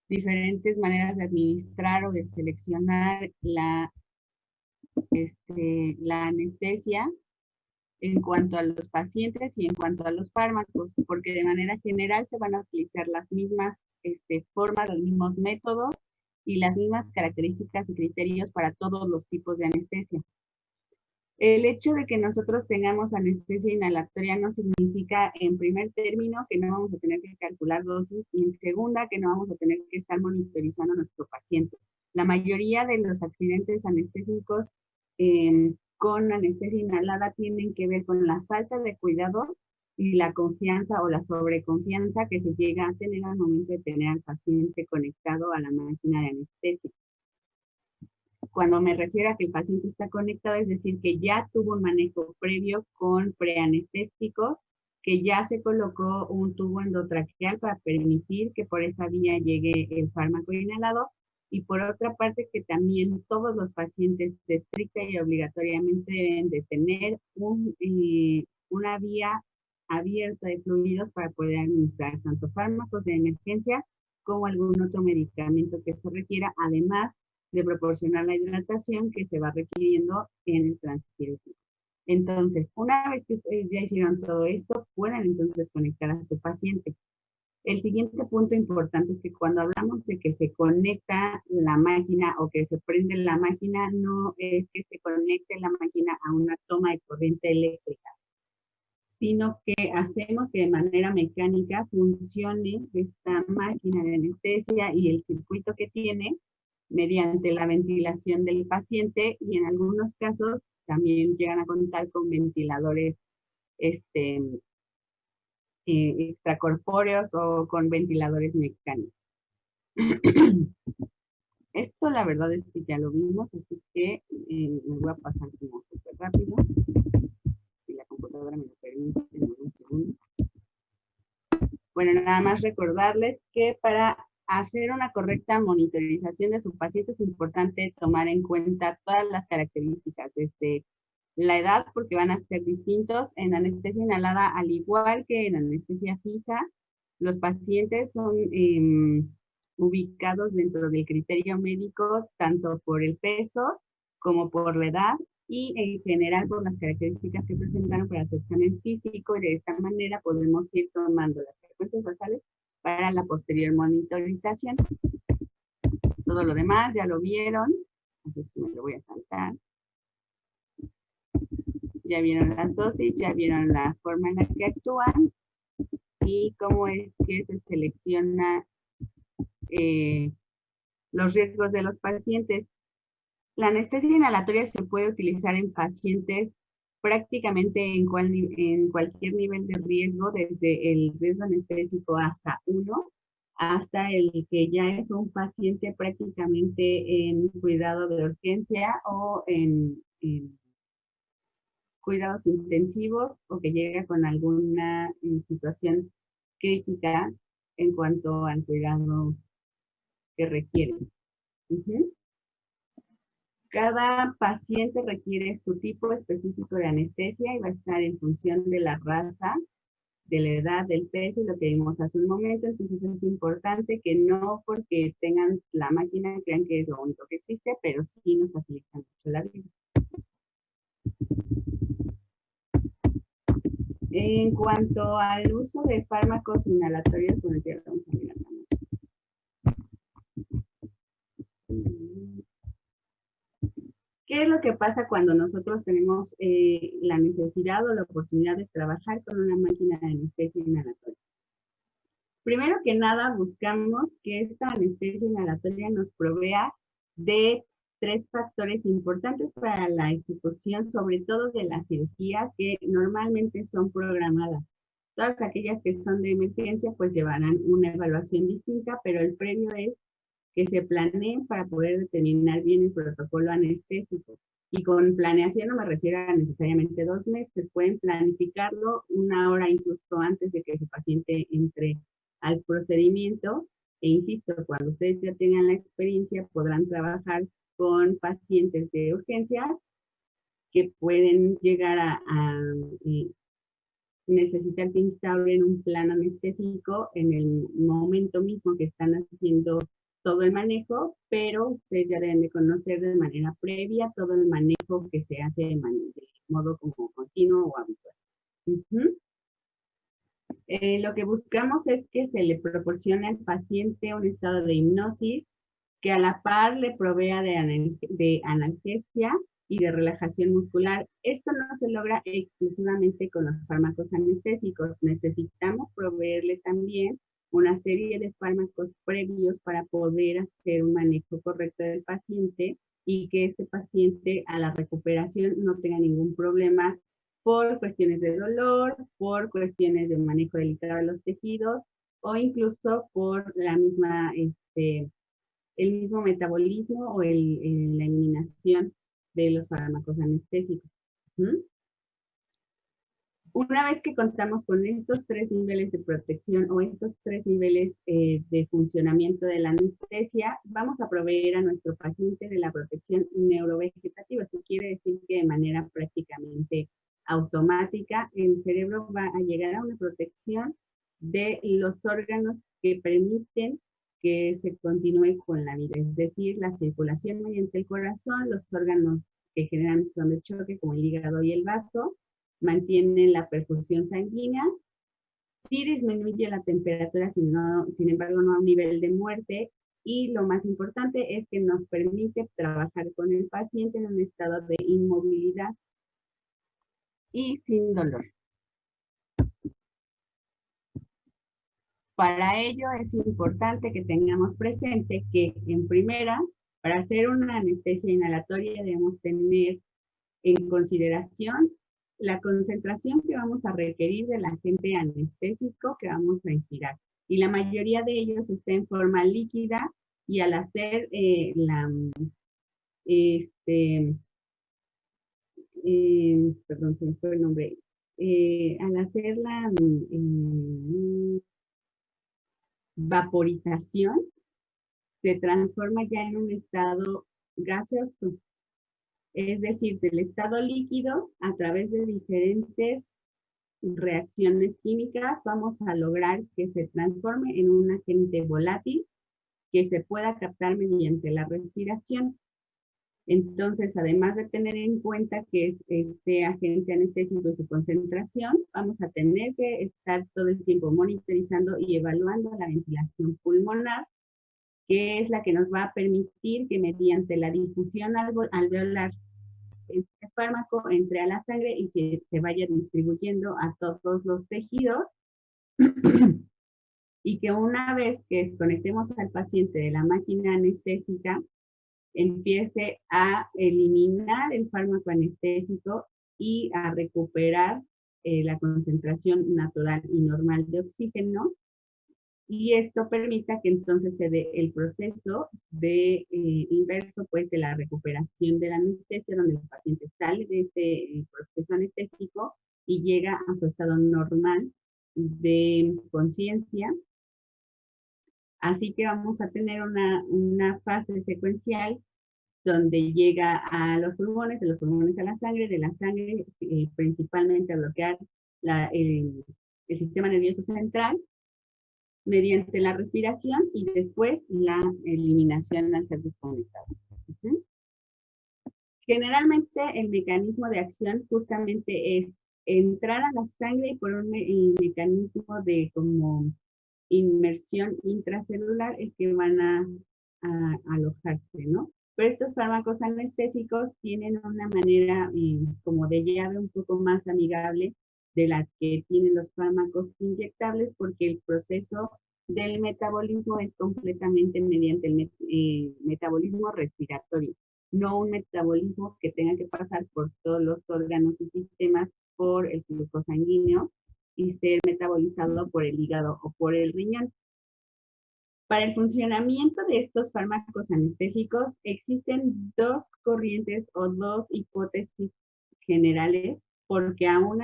diferentes maneras de administrar o de seleccionar la anestesia en cuanto a los pacientes y en cuanto a los fármacos, porque de manera general se van a utilizar las mismas formas, los mismos métodos y las mismas características y criterios para todos los tipos de anestesia. El hecho de que nosotros tengamos anestesia inhalatoria no significa, en primer término, que no vamos a tener que calcular dosis, y en segunda, que no vamos a tener que estar monitorizando a nuestro paciente. La mayoría de los accidentes anestésicos con anestesia inhalada tienen que ver con la falta de cuidado y la confianza o la sobreconfianza que se llega a tener al momento de tener al paciente conectado a la máquina de anestesia. Cuando me refiero a que el paciente está conectado, es decir, que ya tuvo un manejo previo con preanestésicos, que ya se colocó un tubo endotraqueal para permitir que por esa vía llegue el fármaco inhalado, y por otra parte que también todos los pacientes estricta y obligatoriamente deben de tener una vía abierta de fluidos para poder administrar tanto fármacos de emergencia como algún otro medicamento que se requiera, además de proporcionar la hidratación que se va requiriendo en el tránsito quirúrgico. Entonces, una vez que ustedes ya hicieron todo esto, pueden entonces conectar a su paciente. El siguiente punto importante es que cuando hablamos de que se conecta la máquina o que se prende la máquina, no es que se conecte la máquina a una toma de corriente eléctrica, sino que hacemos que de manera mecánica funcione esta máquina de anestesia y el circuito que tiene mediante la ventilación del paciente, y en algunos casos también llegan a contar con ventiladores extracorpóreos o con ventiladores mecánicos. Esto la verdad es que ya lo vimos, así que me voy a pasar como súper rápido, si la computadora me lo permite en un segundo. Bueno, nada más recordarles que para hacer una correcta monitorización de su paciente es importante tomar en cuenta todas las características, desde la edad, porque van a ser distintos. En anestesia inhalada, al igual que en anestesia fija, los pacientes son ubicados dentro del criterio médico, tanto por el peso como por la edad, y en general por las características que presentaron para su examen físico, y de esta manera podemos ir tomando las frecuencias basales para la posterior monitorización. Todo lo demás ya lo vieron, así que me lo voy a saltar. Ya vieron las dosis, ya vieron la forma en la que actúan y cómo es que se selecciona los riesgos de los pacientes. La anestesia inhalatoria se puede utilizar en pacientes prácticamente en cualquier nivel de riesgo, desde el riesgo anestésico hasta 1, hasta el que ya es un paciente prácticamente en cuidado de urgencia o en cuidados intensivos, o que llega con alguna situación crítica en cuanto al cuidado que requieren. Cada paciente requiere su tipo específico de anestesia y va a estar en función de la raza, de la edad, del peso y lo que vimos hace un momento. Entonces es importante que no porque tengan la máquina crean que es lo único que existe, pero sí nos facilita mucho la vida. En cuanto al uso de fármacos inhalatorios, bueno, ya vamos a mirar también. ¿Qué es lo que pasa cuando nosotros tenemos la necesidad o la oportunidad de trabajar con una máquina de anestesia inhalatoria? Primero que nada, buscamos que esta anestesia inhalatoria nos provea de 3 factores importantes para la ejecución, sobre todo de las cirugías que normalmente son programadas. Todas aquellas que son de emergencia pues llevarán una evaluación distinta, pero el previo es que se planeen para poder determinar bien el protocolo anestésico. Y con planeación no me refiero a necesariamente 2 meses, pueden planificarlo 1 hora incluso antes de que su paciente entre al procedimiento. E insisto, cuando ustedes ya tengan la experiencia, podrán trabajar con pacientes de urgencias que pueden llegar a necesitan que instauren un plan anestésico en el momento mismo que están haciendo todo el manejo, pero ustedes ya deben de conocer de manera previa todo el manejo que se hace de modo como continuo o habitual. Lo que buscamos es que se le proporcione al paciente un estado de hipnosis que a la par le provea de analgesia y de relajación muscular. Esto no se logra exclusivamente con los fármacos anestésicos. Necesitamos proveerle también una serie de fármacos previos para poder hacer un manejo correcto del paciente y que este paciente a la recuperación no tenga ningún problema por cuestiones de dolor, por cuestiones de manejo delicado de los tejidos o incluso por la misma, el mismo metabolismo o la eliminación de los fármacos anestésicos. Una vez que contamos con estos 3 niveles de protección o estos 3 niveles de funcionamiento de la anestesia, vamos a proveer a nuestro paciente de la protección neurovegetativa. Esto quiere decir que de manera prácticamente automática el cerebro va a llegar a una protección de los órganos que permiten que se continúe con la vida, es decir, la circulación mediante el corazón, los órganos que generalmente son de choque como el hígado y el vaso, mantienen la perfusión sanguínea, sí disminuye la temperatura, sin embargo no a un nivel de muerte, y lo más importante es que nos permite trabajar con el paciente en un estado de inmovilidad y sin dolor. Para ello es importante que tengamos presente que en primera, para hacer una anestesia inhalatoria debemos tener en consideración la concentración que vamos a requerir del agente anestésico que vamos a inspirar. Y la mayoría de ellos está en forma líquida y al hacer perdón, se me fue el nombre, al hacer la vaporización, se transforma ya en un estado gaseoso. Es decir, del estado líquido, a través de diferentes reacciones químicas, vamos a lograr que se transforme en un agente volátil que se pueda captar mediante la respiración. Entonces, además de tener en cuenta que es este agente anestésico y su concentración, vamos a tener que estar todo el tiempo monitorizando y evaluando la ventilación pulmonar, que es la que nos va a permitir que mediante la difusión alveolar este fármaco entre a la sangre y se vaya distribuyendo a todos los tejidos y que una vez que desconectemos al paciente de la máquina anestésica, empiece a eliminar el fármaco anestésico y a recuperar la concentración natural y normal de oxígeno, y esto permita que entonces se dé el proceso de inverso pues de la recuperación de la anestesia, donde el paciente sale de este proceso anestésico y llega a su estado normal de conciencia. Así que vamos a tener una fase secuencial donde llega a los pulmones, de los pulmones a la sangre, de la sangre principalmente a bloquear el sistema nervioso central, mediante la respiración y después la eliminación al ser desconectado. Generalmente el mecanismo de acción justamente es entrar a la sangre y por un mecanismo de como inmersión intracelular es que van a alojarse, ¿no? Pero estos fármacos anestésicos tienen una manera como de llave un poco más amigable de la que tienen los fármacos inyectables, porque el proceso del metabolismo es completamente mediante el metabolismo respiratorio, no un metabolismo que tenga que pasar por todos los órganos y sistemas por el flujo sanguíneo y ser metabolizado por el hígado o por el riñón. Para el funcionamiento de estos fármacos anestésicos existen 2 corrientes o 2 hipótesis generales, porque aún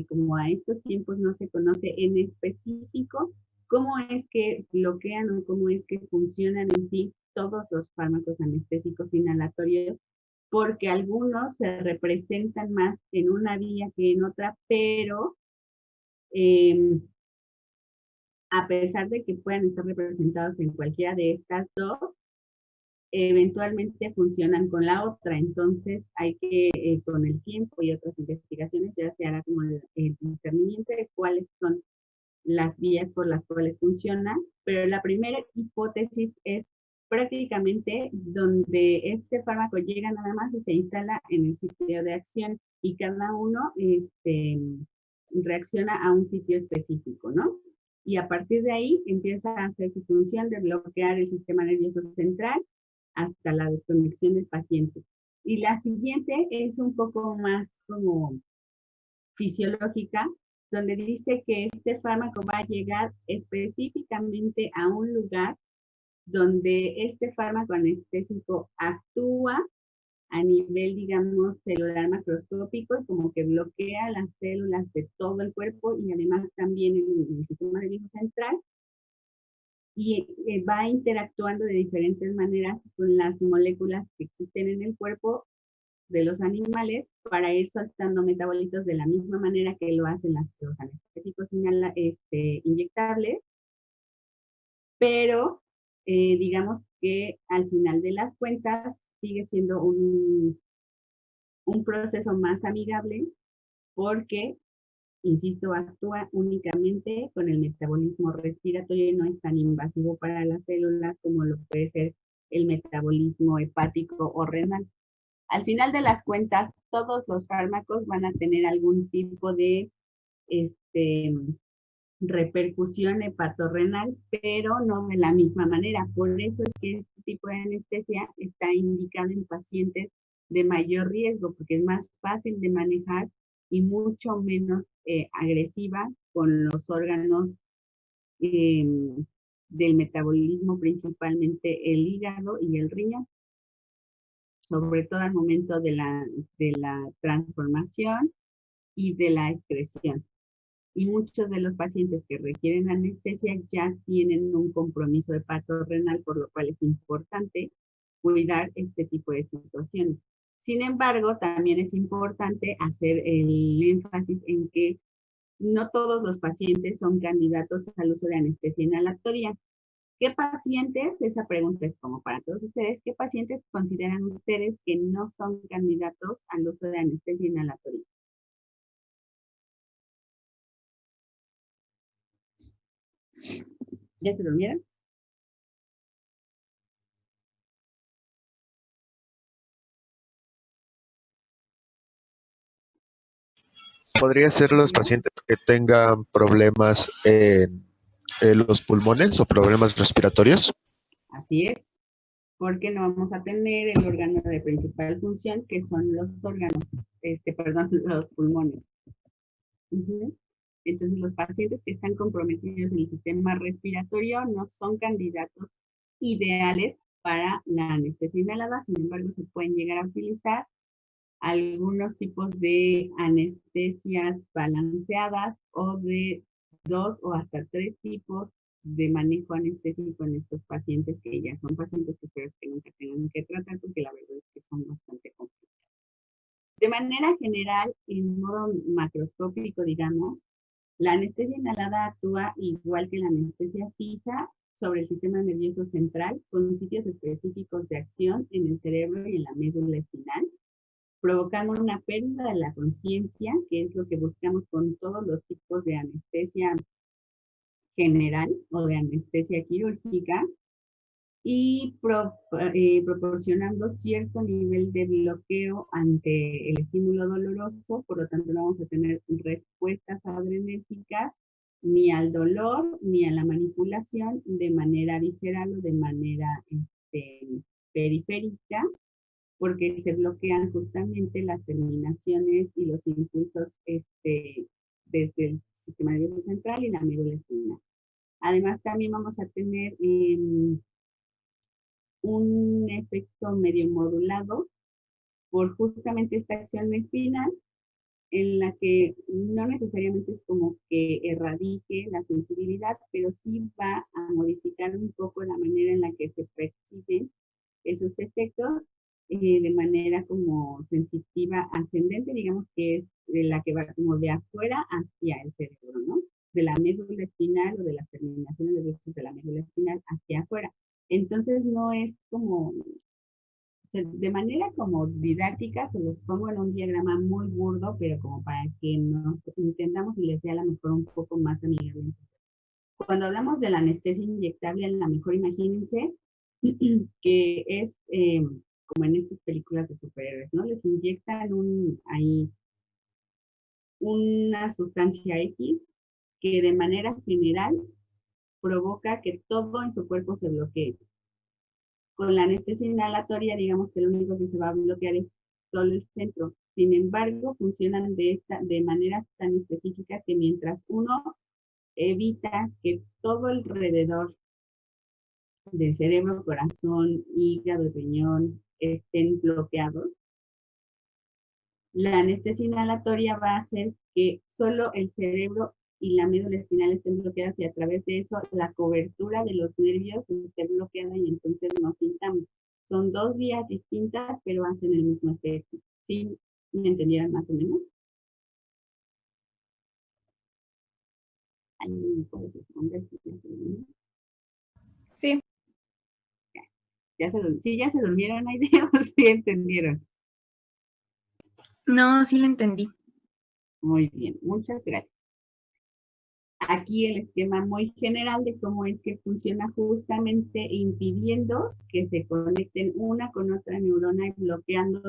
como a estos tiempos no se conoce en específico cómo es que bloquean o cómo es que funcionan en sí todos los fármacos anestésicos inhalatorios, porque algunos se representan más en una vía que en otra, pero A pesar de que puedan estar representados en cualquiera de estas dos, eventualmente funcionan con la otra. Entonces hay que, con el tiempo y otras investigaciones, ya se hará como el discernimiento de cuáles son las vías por las cuales funcionan, pero la primera hipótesis es prácticamente donde este fármaco llega nada más y se instala en el sitio de acción y cada uno reacciona a un sitio específico, ¿no? Y a partir de ahí empieza a hacer su función de bloquear el sistema nervioso central hasta la desconexión del paciente. Y la siguiente es un poco más como fisiológica, donde dice que este fármaco va a llegar específicamente a un lugar donde este fármaco anestésico actúa a nivel, digamos, celular macroscópico y como que bloquea las células de todo el cuerpo y además también en el sistema nervioso central y va interactuando de diferentes maneras con las moléculas que existen en el cuerpo de los animales para ir soltando metabolitos de la misma manera que lo hacen los anestésicos inyectables, pero digamos que al final de las cuentas sigue siendo un proceso más amigable porque, insisto, actúa únicamente con el metabolismo respiratorio y no es tan invasivo para las células como lo puede ser el metabolismo hepático o renal. Al final de las cuentas, todos los fármacos van a tener algún tipo de repercusión hepatorrenal, pero no de la misma manera. Por eso es que este tipo de anestesia está indicado en pacientes de mayor riesgo, porque es más fácil de manejar y mucho menos agresiva con los órganos eh, del metabolismo, principalmente el hígado y el riñón, sobre todo al momento de la transformación y de la excreción. Y muchos de los pacientes que requieren anestesia ya tienen un compromiso hepatorrenal, por lo cual es importante cuidar este tipo de situaciones. Sin embargo, también es importante hacer el énfasis en que no todos los pacientes son candidatos al uso de anestesia inhalatoria. ¿Qué pacientes? Esa pregunta es como para todos ustedes. ¿Qué pacientes consideran ustedes que no son candidatos al uso de anestesia inhalatoria? ¿Ya se durmieron? ¿Podría ser los ¿No? pacientes que tengan problemas en los pulmones o problemas respiratorios? Así es, porque no vamos a tener el órgano de principal función, que son los órganos, perdón, los pulmones. Uh-huh. Entonces, los pacientes que están comprometidos en el sistema respiratorio no son candidatos ideales para la anestesia inhalada, sin embargo, se pueden llegar a utilizar algunos tipos de anestesias balanceadas o de 2 o hasta 3 tipos de manejo anestésico en estos pacientes que ya son pacientes que espero que nunca tengan que tratar porque la verdad es que son bastante complicados. De manera general, en modo macroscópico, digamos, la anestesia inhalada actúa igual que la anestesia fija sobre el sistema nervioso central con sitios específicos de acción en el cerebro y en la médula espinal, provocando una pérdida de la conciencia, que es lo que buscamos con todos los tipos de anestesia general o de anestesia quirúrgica, y proporcionando cierto nivel de bloqueo ante el estímulo doloroso, por lo tanto no vamos a tener respuestas adrenérgicas ni al dolor ni a la manipulación de manera visceral o de manera periférica, porque se bloquean justamente las terminaciones y los impulsos desde el sistema nervioso central y la médula espinal. Además, también vamos a tener un efecto medio modulado por justamente esta acción espinal en la que no necesariamente es como que erradique la sensibilidad, pero sí va a modificar un poco la manera en la que se perciben esos efectos de manera como sensitiva ascendente, digamos que es de la que va como de afuera hacia el cerebro, ¿no? de la médula espinal o de las terminaciones nerviosas de la médula espinal hacia afuera. Entonces no es como, de manera como didáctica, se los pongo en un diagrama muy burdo, pero como para que nos intentamos y les sea a lo mejor un poco más amigable. Cuando hablamos de la anestesia inyectable, a lo mejor imagínense que es como en estas películas de superhéroes, ¿no? Les inyectan ahí una sustancia X que de manera general provoca que todo en su cuerpo se bloquee. Con la anestesia inhalatoria, digamos que lo único que se va a bloquear es solo el centro. Sin embargo, funcionan de maneras tan específicas que mientras uno evita que todo alrededor del cerebro, corazón, hígado, riñón estén bloqueados, la anestesia inhalatoria va a hacer que solo el cerebro y la médula espinal estén bloqueadas y a través de eso la cobertura de los nervios esté bloqueada y entonces no sintamos. Son dos vías distintas, pero hacen el mismo efecto. ¿Sí me entendieron más o menos? ¿Alguien me puede responder si ya se durmieron? Sí. Sí, ya se durmieron, hay o sí entendieron. No, sí lo entendí. Muy bien, muchas gracias. Aquí el esquema muy general de cómo es que funciona justamente impidiendo que se conecten una con otra neurona y bloqueando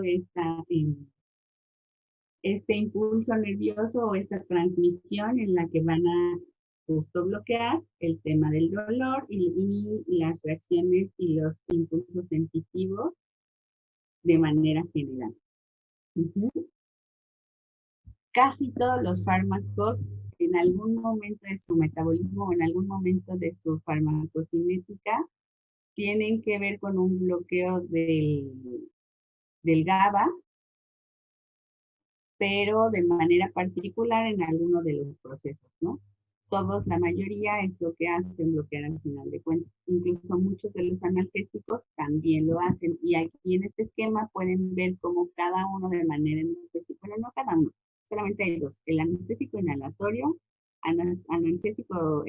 este impulso nervioso o esta transmisión en la que van a justo bloquear el tema del dolor y las reacciones y los impulsos sensitivos de manera general. Casi todos los fármacos en algún momento de su metabolismo o en algún momento de su farmacocinética tienen que ver con un bloqueo del GABA, pero de manera particular en alguno de los procesos, ¿no? Todos, la mayoría es lo que hacen bloquear al final de cuentas. Incluso muchos de los analgésicos también lo hacen. Y aquí en este esquema pueden ver cómo cada uno de manera en específico, bueno, no cada uno, solamente hay dos, el anestésico inhalatorio, anestésicos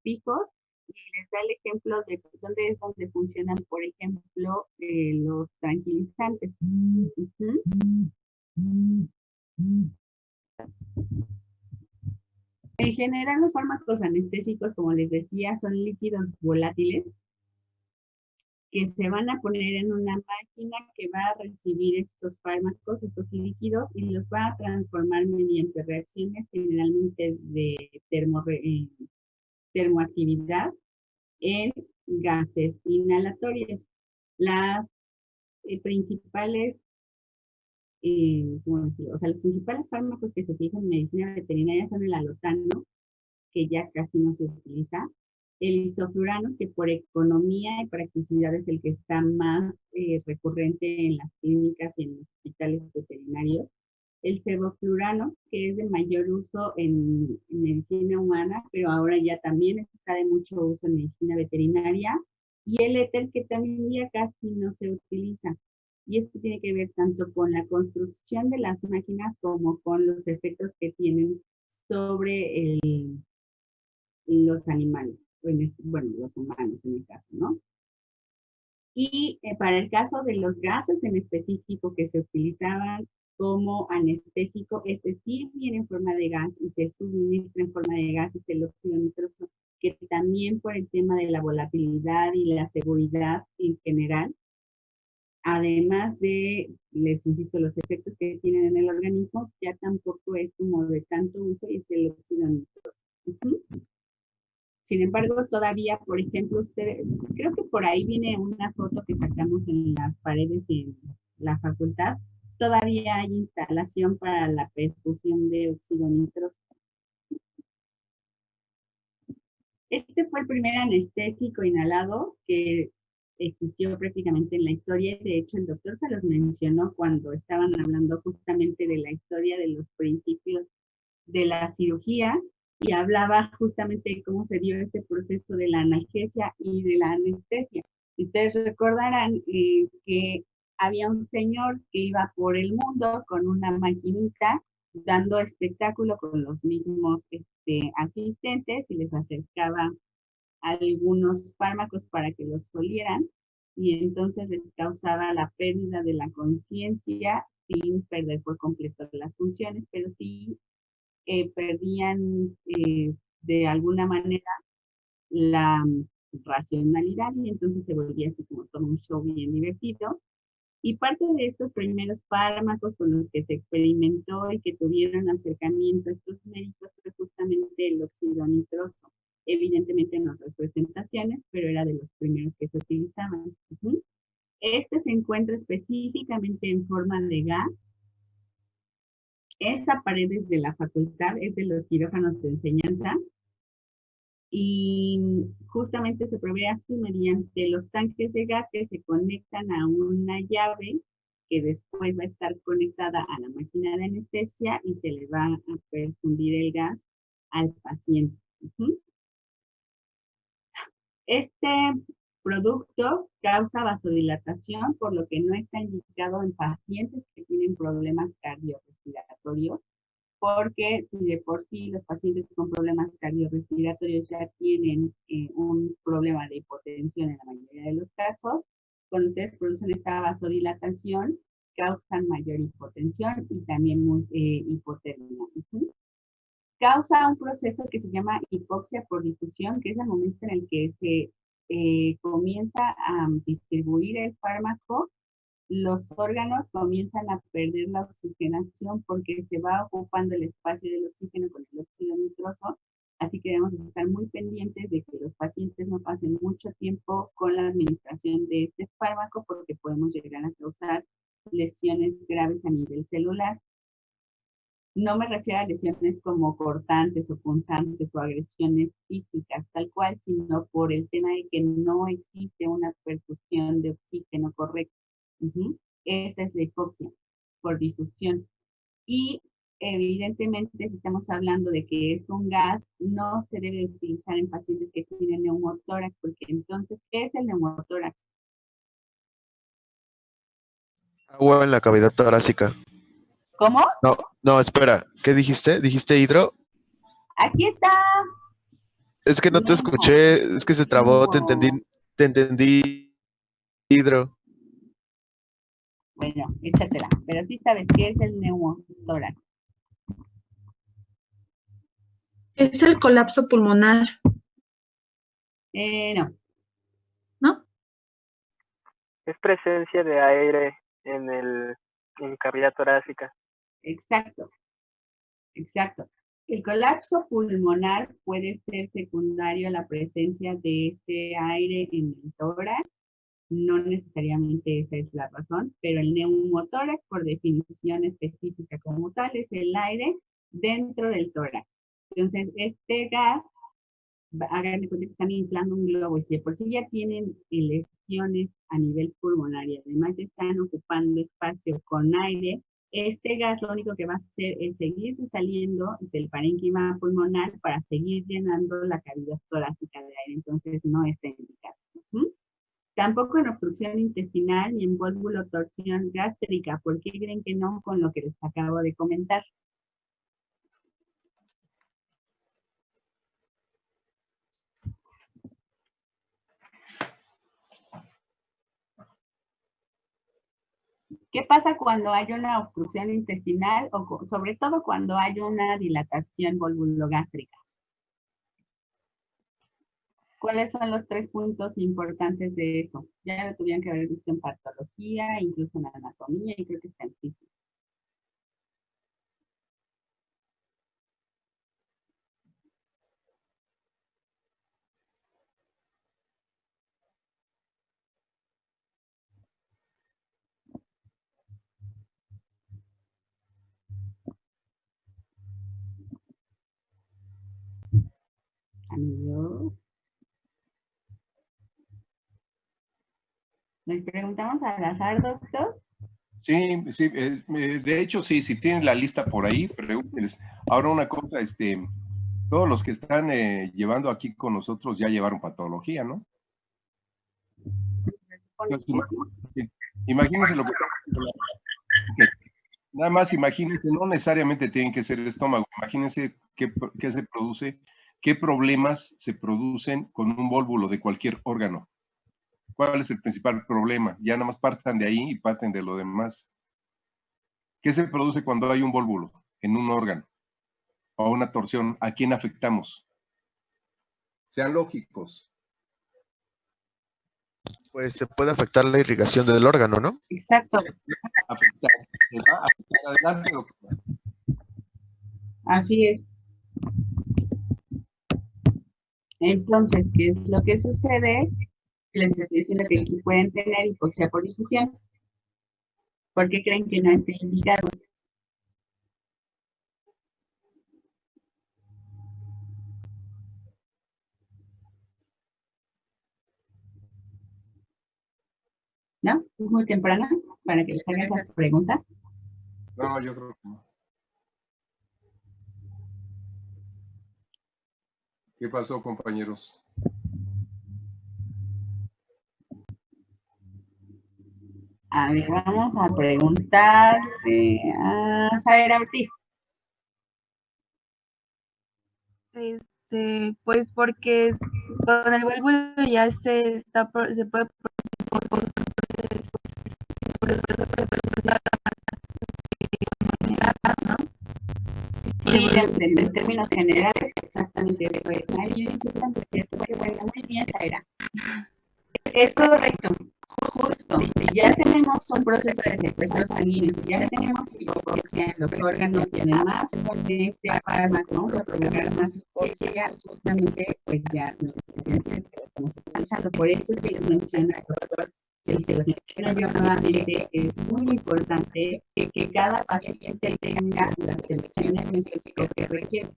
fijos, y les da el ejemplo de dónde es donde funcionan, por ejemplo, los tranquilizantes. En general, los fármacos anestésicos, como les decía, son líquidos volátiles que se van a poner en una máquina que va a recibir estos fármacos, esos líquidos, y los va a transformar mediante reacciones generalmente de termoactividad en gases inhalatorios. Las principales, ¿cómo decirlo? O sea, los principales fármacos que se utilizan en medicina veterinaria son el alotano, que ya casi no se utiliza, el isoflurano, que por economía y practicidad es el que está más recurrente en las clínicas y en los hospitales veterinarios, el sevoflurano, que es de mayor uso en medicina humana, pero ahora ya también está de mucho uso en medicina veterinaria, y el éter, que también ya casi no se utiliza. Y esto tiene que ver tanto con la construcción de las máquinas como con los efectos que tienen sobre los animales, bueno, los humanos en el caso, ¿no? Y para el caso de los gases en específico que se utilizaban como anestésico, este sí viene en forma de gas y se suministra en forma de gas, es el óxido nitroso, que también por el tema de la volatilidad y la seguridad en general, además de, les insisto, los efectos que tienen en el organismo, ya tampoco es como de tanto uso y es el óxido nitroso. Sin embargo, todavía, por ejemplo, creo que por ahí viene una foto que sacamos en las paredes de la facultad, todavía hay instalación para la perfusión de óxido nitroso. Este fue el primer anestésico inhalado que existió prácticamente en la historia. De hecho, el doctor se los mencionó cuando estaban hablando justamente de la historia de los principios de la cirugía y hablaba justamente de cómo se dio este proceso de la analgesia y de la anestesia. Ustedes recordarán que había un señor que iba por el mundo con una maquinita dando espectáculo con los mismos asistentes y les acercaba algunos fármacos para que los olieran y entonces les causaba la pérdida de la conciencia sin perder por completo las funciones, pero sí perdían de alguna manera la racionalidad y entonces se volvía así como todo un show bien divertido. Y parte de estos primeros fármacos con los que se experimentó y que tuvieron acercamiento a estos médicos fue justamente el óxido nitroso. Evidentemente en otras presentaciones, pero era de los primeros que se utilizaban. Este se encuentra específicamente en forma de gas. Esa pared es de la facultad, es de los quirófanos de enseñanza. Y justamente se provee así mediante los tanques de gas que se conectan a una llave que después va a estar conectada a la máquina de anestesia y se le va a perfundir el gas al paciente. Este producto causa vasodilatación, por lo que no está indicado en pacientes que tienen problemas cardiorrespiratorios, porque si de por sí los pacientes con problemas cardiorrespiratorios ya tienen un problema de hipotensión en la mayoría de los casos, cuando ustedes producen esta vasodilatación, causan mayor hipotensión y también hipotermia. Causa un proceso que se llama hipoxia por difusión, que es el momento en el que se comienza a distribuir el fármaco. Los órganos comienzan a perder la oxigenación porque se va ocupando el espacio del oxígeno con el óxido nitroso, así que debemos estar muy pendientes de que los pacientes no pasen mucho tiempo con la administración de este fármaco porque podemos llegar a causar lesiones graves a nivel celular. No me refiero a lesiones como cortantes o punzantes o agresiones físicas tal cual, sino por el tema de que no existe una perfusión de oxígeno correcta. Esa es la hipoxia por difusión. Y evidentemente, si estamos hablando de que es un gas, no se debe utilizar en pacientes que tienen neumotórax, porque entonces, ¿qué es el neumotórax? Agua en la cavidad torácica. ¿Cómo? No, espera. ¿Qué dijiste? ¿Dijiste hidro? Aquí está. Es que no te escuché, es que se trabó, te entendí hidro. Bueno, échatela. Pero sí sabes qué es el neumotórax. Es el colapso pulmonar, No. ¿no? Es presencia de aire en cavidad torácica. Exacto. El colapso pulmonar puede ser secundario a la presencia de este aire en el tórax. No necesariamente esa es la razón, pero el neumotórax, por definición específica como tal, es el aire dentro del tórax. Entonces, este gas, hagan de cuenta que están inflando un globo y si de por sí ya tienen lesiones a nivel pulmonar y además ya están ocupando espacio con aire, este gas lo único que va a hacer es seguirse saliendo del parénquima pulmonar para seguir llenando la cavidad torácica de aire, entonces no está indicado. Tampoco en obstrucción intestinal ni en torsión gástrica. ¿Por qué creen que no con lo que les acabo de comentar? ¿Qué pasa cuando hay una obstrucción intestinal o sobre todo cuando hay una dilatación volvulogástrica? ¿Cuáles son los 3 puntos importantes de eso? Ya lo tuvieron que haber visto en patología, incluso en anatomía y creo que está en física. Amigos. ¿Les preguntamos al azar, doctor? Sí, de hecho, sí, si tienen la lista por ahí, pregúntenles. Ahora una cosa, todos los que están llevando aquí con nosotros ya llevaron patología, ¿no? Entonces, imagínense lo que... Nada más imagínense, no necesariamente tienen que ser el estómago, imagínense qué se produce, qué problemas se producen con un vólvulo de cualquier órgano. ¿Cuál es el principal problema? Ya nada más partan de ahí y parten de lo demás. ¿Qué se produce cuando hay un vólvulo en un órgano o una torsión? ¿A quién afectamos? Sean lógicos. Pues se puede afectar la irrigación del órgano, ¿no? Exacto. Afectar. ¿Se va a afectar adelante, doctora? Así es. Entonces, ¿qué es lo que sucede? Les estoy diciendo que aquí pueden tener hipoxia por difusión. ¿Por qué creen que no esté indicado? ¿No? Es muy temprano para que les hagan esas preguntas. No, yo creo que no. ¿Qué pasó, compañeros? A ver, vamos a preguntarle a Saber Ortiz. Pues porque con el vólvulo ya se puede ¿no? Sí, en términos generales, exactamente eso es. Ay, bien importante, ¿cierto? Qué bueno, muy bien, Zaira. Es correcto, justo. Si ya tenemos un proceso de secuestro sanguíneo, si ya tenemos hipoxia en los órganos y además de este fármaco vamos a provocar más hipoxia, justamente, pues ya no estamos utilizando. Por eso se les menciona el doctor. Se los menciono yo nuevamente, es muy importante que cada paciente tenga las selecciones específicas que requiere.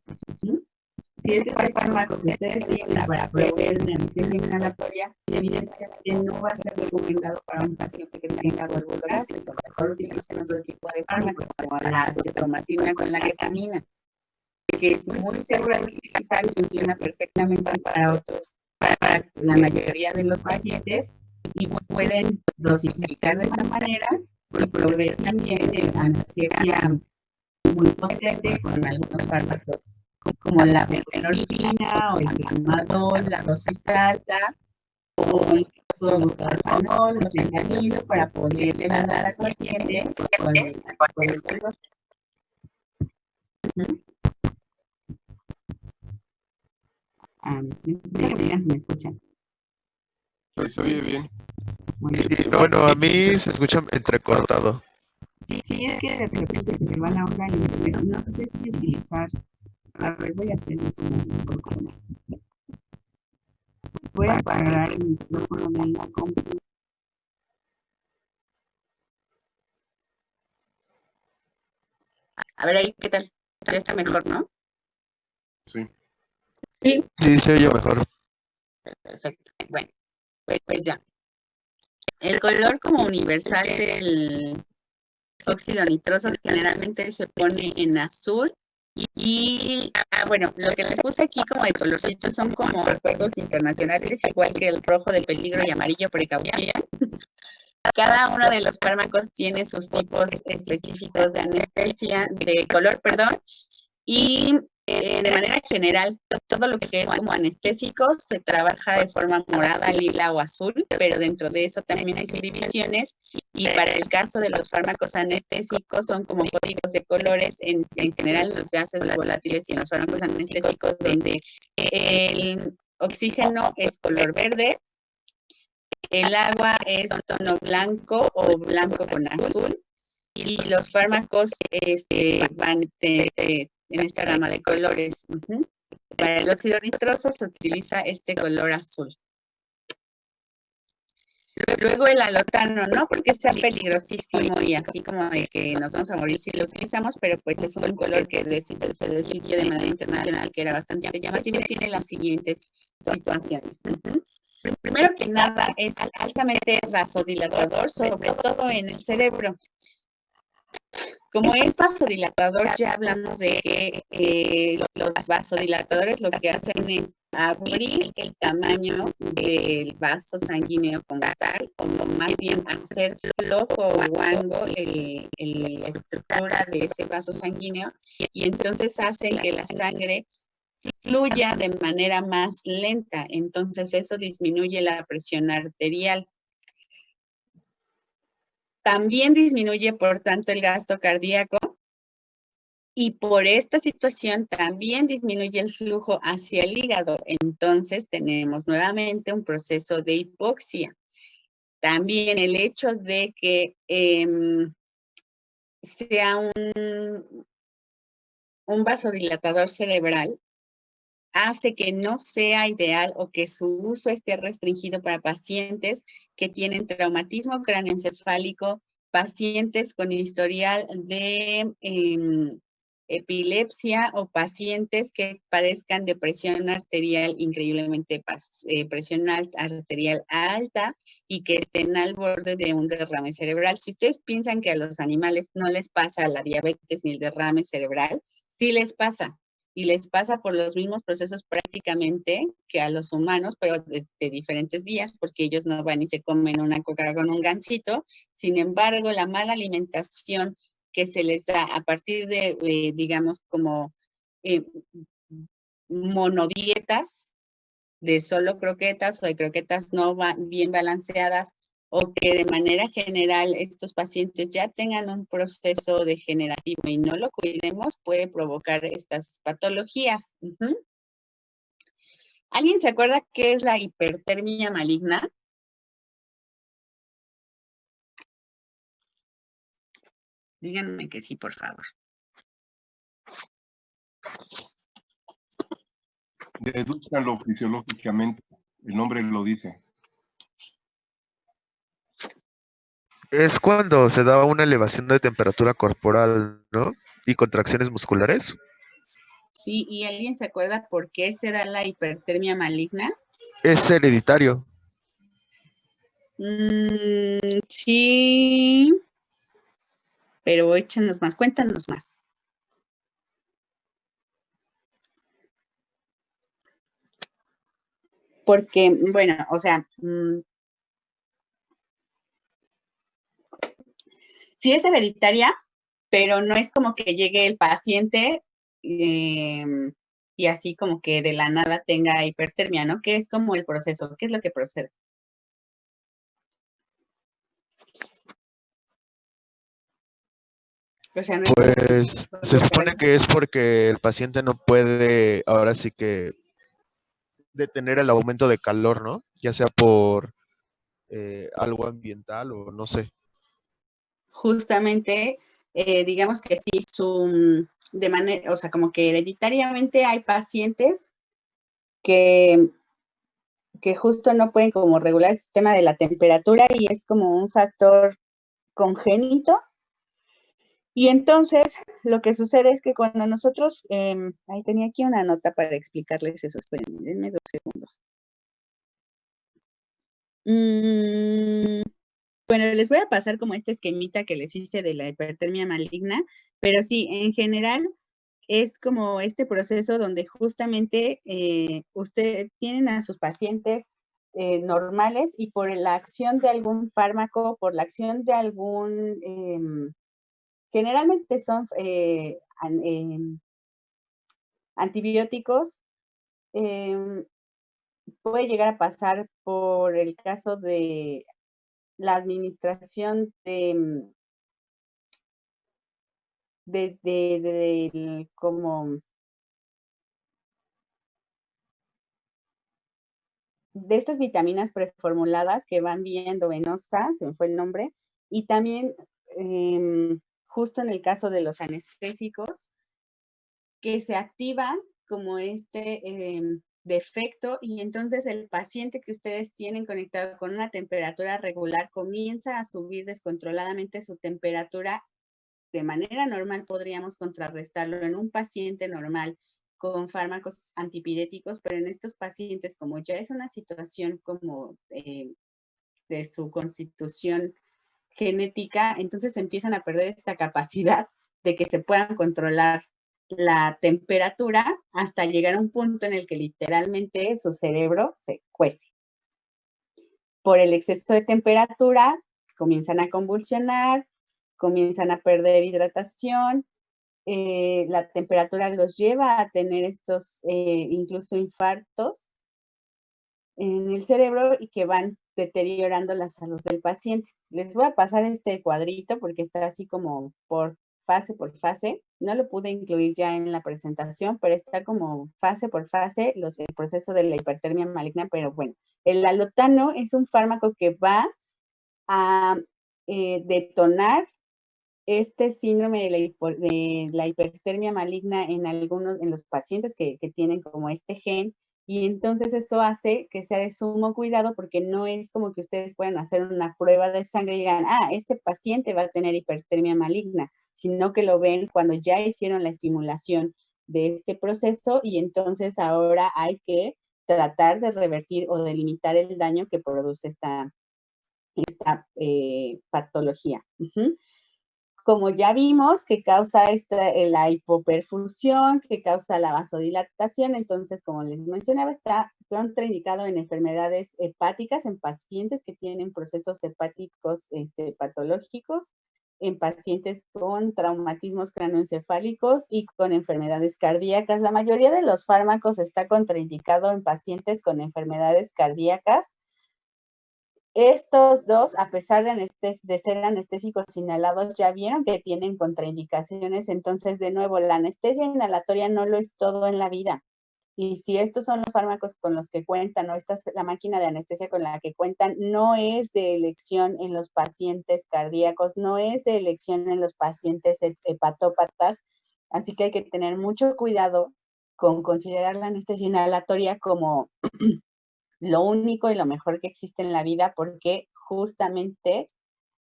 Si este es el fármaco que ustedes tienen para proveer una anestesia inhalatoria, evidentemente no va a ser recomendado para un paciente que tenga vólvulo gástrico. Mejor utilicen otro tipo de fármacos, como la acetamicina con la ketamina, que es muy segura de utilizar y funciona perfectamente para la mayoría de los pacientes, y pueden dosificar de esa manera y proveer también de anestesia muy potente con algunos fármacos como la buprenorfina o el tramadol, la dosis alta, o incluso butalfanol o fentanilo para poderle dar al paciente con el dolor. Necesito que me digan si me escuchan. Se oye bien. Muy bien. Y, bueno, a mí se escucha entrecortado. Sí, es que de repente se me va la onda y pero no sé si utilizar. A ver, voy a hacerlo como un poco más. Voy a apagar el micrófono de la compu. A ver ahí, ¿qué tal? Ya está mejor, ¿no? Sí. Sí. Sí, se oye mejor. Perfecto. Bueno, pues ya. El color como universal del óxido nitroso generalmente se pone en azul. Y bueno, lo que les puse aquí como de colorcitos son como acuerdos internacionales, igual que el rojo de peligro y amarillo precaución. Cada uno de los fármacos tiene sus tipos específicos de anestesia, de color, perdón, y de manera general, todo lo que es como anestésico se trabaja de forma morada, lila o azul, pero dentro de eso también hay subdivisiones, y para el caso de los fármacos anestésicos son como códigos de colores en general los gases volátiles y en los fármacos anestésicos, donde el oxígeno es color verde, el agua es tono blanco o blanco con azul, y los fármacos van en esta gama de colores. Para el óxido nitroso se utiliza este color azul. Luego el alotano, no porque sea peligrosísimo y así como de que nos vamos a morir si lo utilizamos, pero pues es un color que se decidió de manera internacional que era bastante llamativo y tiene las siguientes situaciones. Primero que nada, es altamente vasodilatador, sobre todo en el cerebro. Como es vasodilatador, ya hablamos de que los vasodilatadores lo que hacen es abrir el tamaño del vaso sanguíneo como tal, o más bien hacer flojo o guango la estructura de ese vaso sanguíneo, y entonces hacen que la sangre fluya de manera más lenta, entonces eso disminuye la presión arterial. También disminuye, por tanto, el gasto cardíaco, y por esta situación también disminuye el flujo hacia el hígado. Entonces tenemos nuevamente un proceso de hipoxia. También el hecho de que sea un vasodilatador cerebral hace que no sea ideal o que su uso esté restringido para pacientes que tienen traumatismo cráneoencefálico, pacientes con historial de epilepsia o pacientes que padezcan de presión arterial increíblemente presión arterial alta y que estén al borde de un derrame cerebral. Si ustedes piensan que a los animales no les pasa la diabetes ni el derrame cerebral, sí les pasa. Y les pasa por los mismos procesos prácticamente que a los humanos, pero de diferentes vías, porque ellos no van y se comen una coca con un gansito. Sin embargo, la mala alimentación que se les da a partir de, digamos, como monodietas de solo croquetas o de croquetas no bien balanceadas, o que de manera general estos pacientes ya tengan un proceso degenerativo y no lo cuidemos, puede provocar estas patologías. ¿Alguien se acuerda qué es la hipertermia maligna? Díganme que sí, por favor. Dedúzcanlo fisiológicamente. El nombre lo dice. Es cuando se da una elevación de temperatura corporal, ¿no? Y contracciones musculares. Sí, ¿y alguien se acuerda por qué se da la hipertermia maligna? Es hereditario. Sí, pero échanos más, cuéntanos más. Porque, bueno, o sea, sí es hereditaria, pero no es como que llegue el paciente y así como que de la nada tenga hipertermia, ¿no? ¿Qué es como el proceso? ¿Qué es lo que procede? O sea, no es como que Pues se supone que es porque el paciente no puede, ahora sí que, detener el aumento de calor, ¿no? Ya sea por algo ambiental o no sé. justamente, digamos que sí, de manera, o sea, como que hereditariamente hay pacientes que justo no pueden como regular el sistema de la temperatura y es como un factor congénito. Y entonces lo que sucede es que cuando nosotros, ahí tenía aquí una nota para explicarles eso, espérenme, denme 2 segundos. Bueno, les voy a pasar como este esquemita que les hice de la hipertermia maligna, pero sí, en general es como este proceso donde justamente ustedes tienen a sus pacientes normales y por la acción de algún fármaco, por la acción de algún, generalmente son antibióticos, puede llegar a pasar por el caso de la administración como de estas vitaminas preformuladas que van vía endovenosa, se me fue el nombre, y también justo en el caso de los anestésicos, que se activan como este defecto y entonces el paciente que ustedes tienen conectado con una temperatura regular comienza a subir descontroladamente su temperatura. De manera normal podríamos contrarrestarlo en un paciente normal con fármacos antipiréticos, pero en estos pacientes, como ya es una situación como de su constitución genética, entonces empiezan a perder esta capacidad de que se puedan controlar la temperatura hasta llegar a un punto en el que literalmente su cerebro se cuece. Por el exceso de temperatura, comienzan a convulsionar, comienzan a perder hidratación, la temperatura los lleva a tener estos incluso infartos en el cerebro y que van deteriorando la salud del paciente. Les voy a pasar este cuadrito porque está así como por fase. No lo pude incluir ya en la presentación, pero está como fase por fase el proceso de la hipertermia maligna, pero bueno, el alotano es un fármaco que va a detonar este síndrome de la hipertermia maligna en los pacientes que tienen como este gen, y entonces eso hace que sea de sumo cuidado porque no es como que ustedes puedan hacer una prueba de sangre y digan, este paciente va a tener hipertermia maligna, sino que lo ven cuando ya hicieron la estimulación de este proceso y entonces ahora hay que tratar de revertir o de limitar el daño que produce esta patología. Como ya vimos, que causa la hipoperfusión, que causa la vasodilatación, entonces, como les mencionaba, está contraindicado en enfermedades hepáticas, en pacientes que tienen procesos hepáticos patológicos, en pacientes con traumatismos cráneoencefálicos y con enfermedades cardíacas. La mayoría de los fármacos está contraindicado en pacientes con enfermedades cardíacas. Estos dos, a pesar de ser anestésicos inhalados, ya vieron que tienen contraindicaciones. Entonces, de nuevo, la anestesia inhalatoria no lo es todo en la vida. Y si estos son los fármacos con los que cuentan, o esta es la máquina de anestesia con la que cuentan, no es de elección en los pacientes cardíacos, no es de elección en los pacientes hepatópatas. Así que hay que tener mucho cuidado con considerar la anestesia inhalatoria como lo único y lo mejor que existe en la vida, porque justamente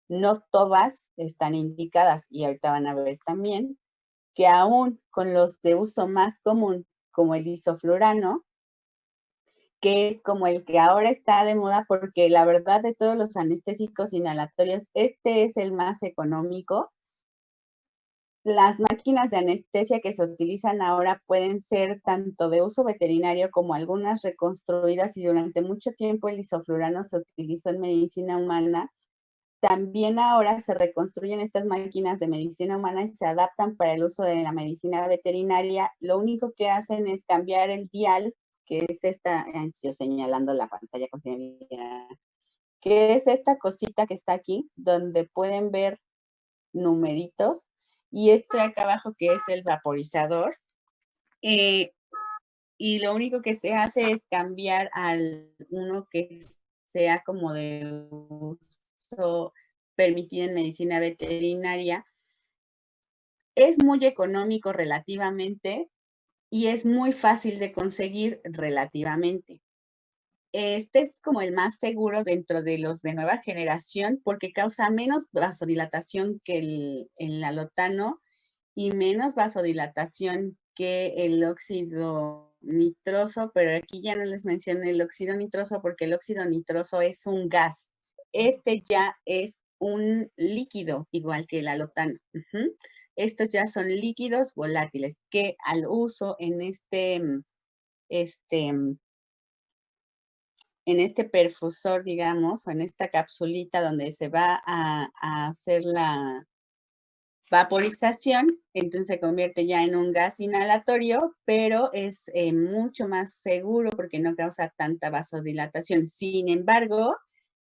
no todas están indicadas. Y ahorita van a ver también que aún con los de uso más común, como el isoflurano, que es como el que ahora está de moda, porque la verdad de todos los anestésicos inhalatorios, este es el más económico. Las máquinas de anestesia que se utilizan ahora pueden ser tanto de uso veterinario como algunas reconstruidas, y durante mucho tiempo el isoflurano se utilizó en medicina humana. También ahora se reconstruyen estas máquinas de medicina humana y se adaptan para el uso de la medicina veterinaria. Lo único que hacen es cambiar el dial, que es yo señalando la pantalla, que es esta cosita que está aquí, donde pueden ver numeritos, y acá abajo que es el vaporizador, y lo único que se hace es cambiar al uno que sea como de uso permitido en medicina veterinaria. Es muy económico relativamente y es muy fácil de conseguir relativamente. Este es como el más seguro dentro de los de nueva generación porque causa menos vasodilatación que el alotano y menos vasodilatación que el óxido nitroso, pero aquí ya no les mencioné el óxido nitroso porque el óxido nitroso es un gas. Este ya es un líquido, igual que el alotano. Estos ya son líquidos volátiles que al uso en en este perfusor, digamos, o en esta capsulita donde se va a hacer la vaporización, entonces se convierte ya en un gas inhalatorio, pero es mucho más seguro porque no causa tanta vasodilatación. Sin embargo,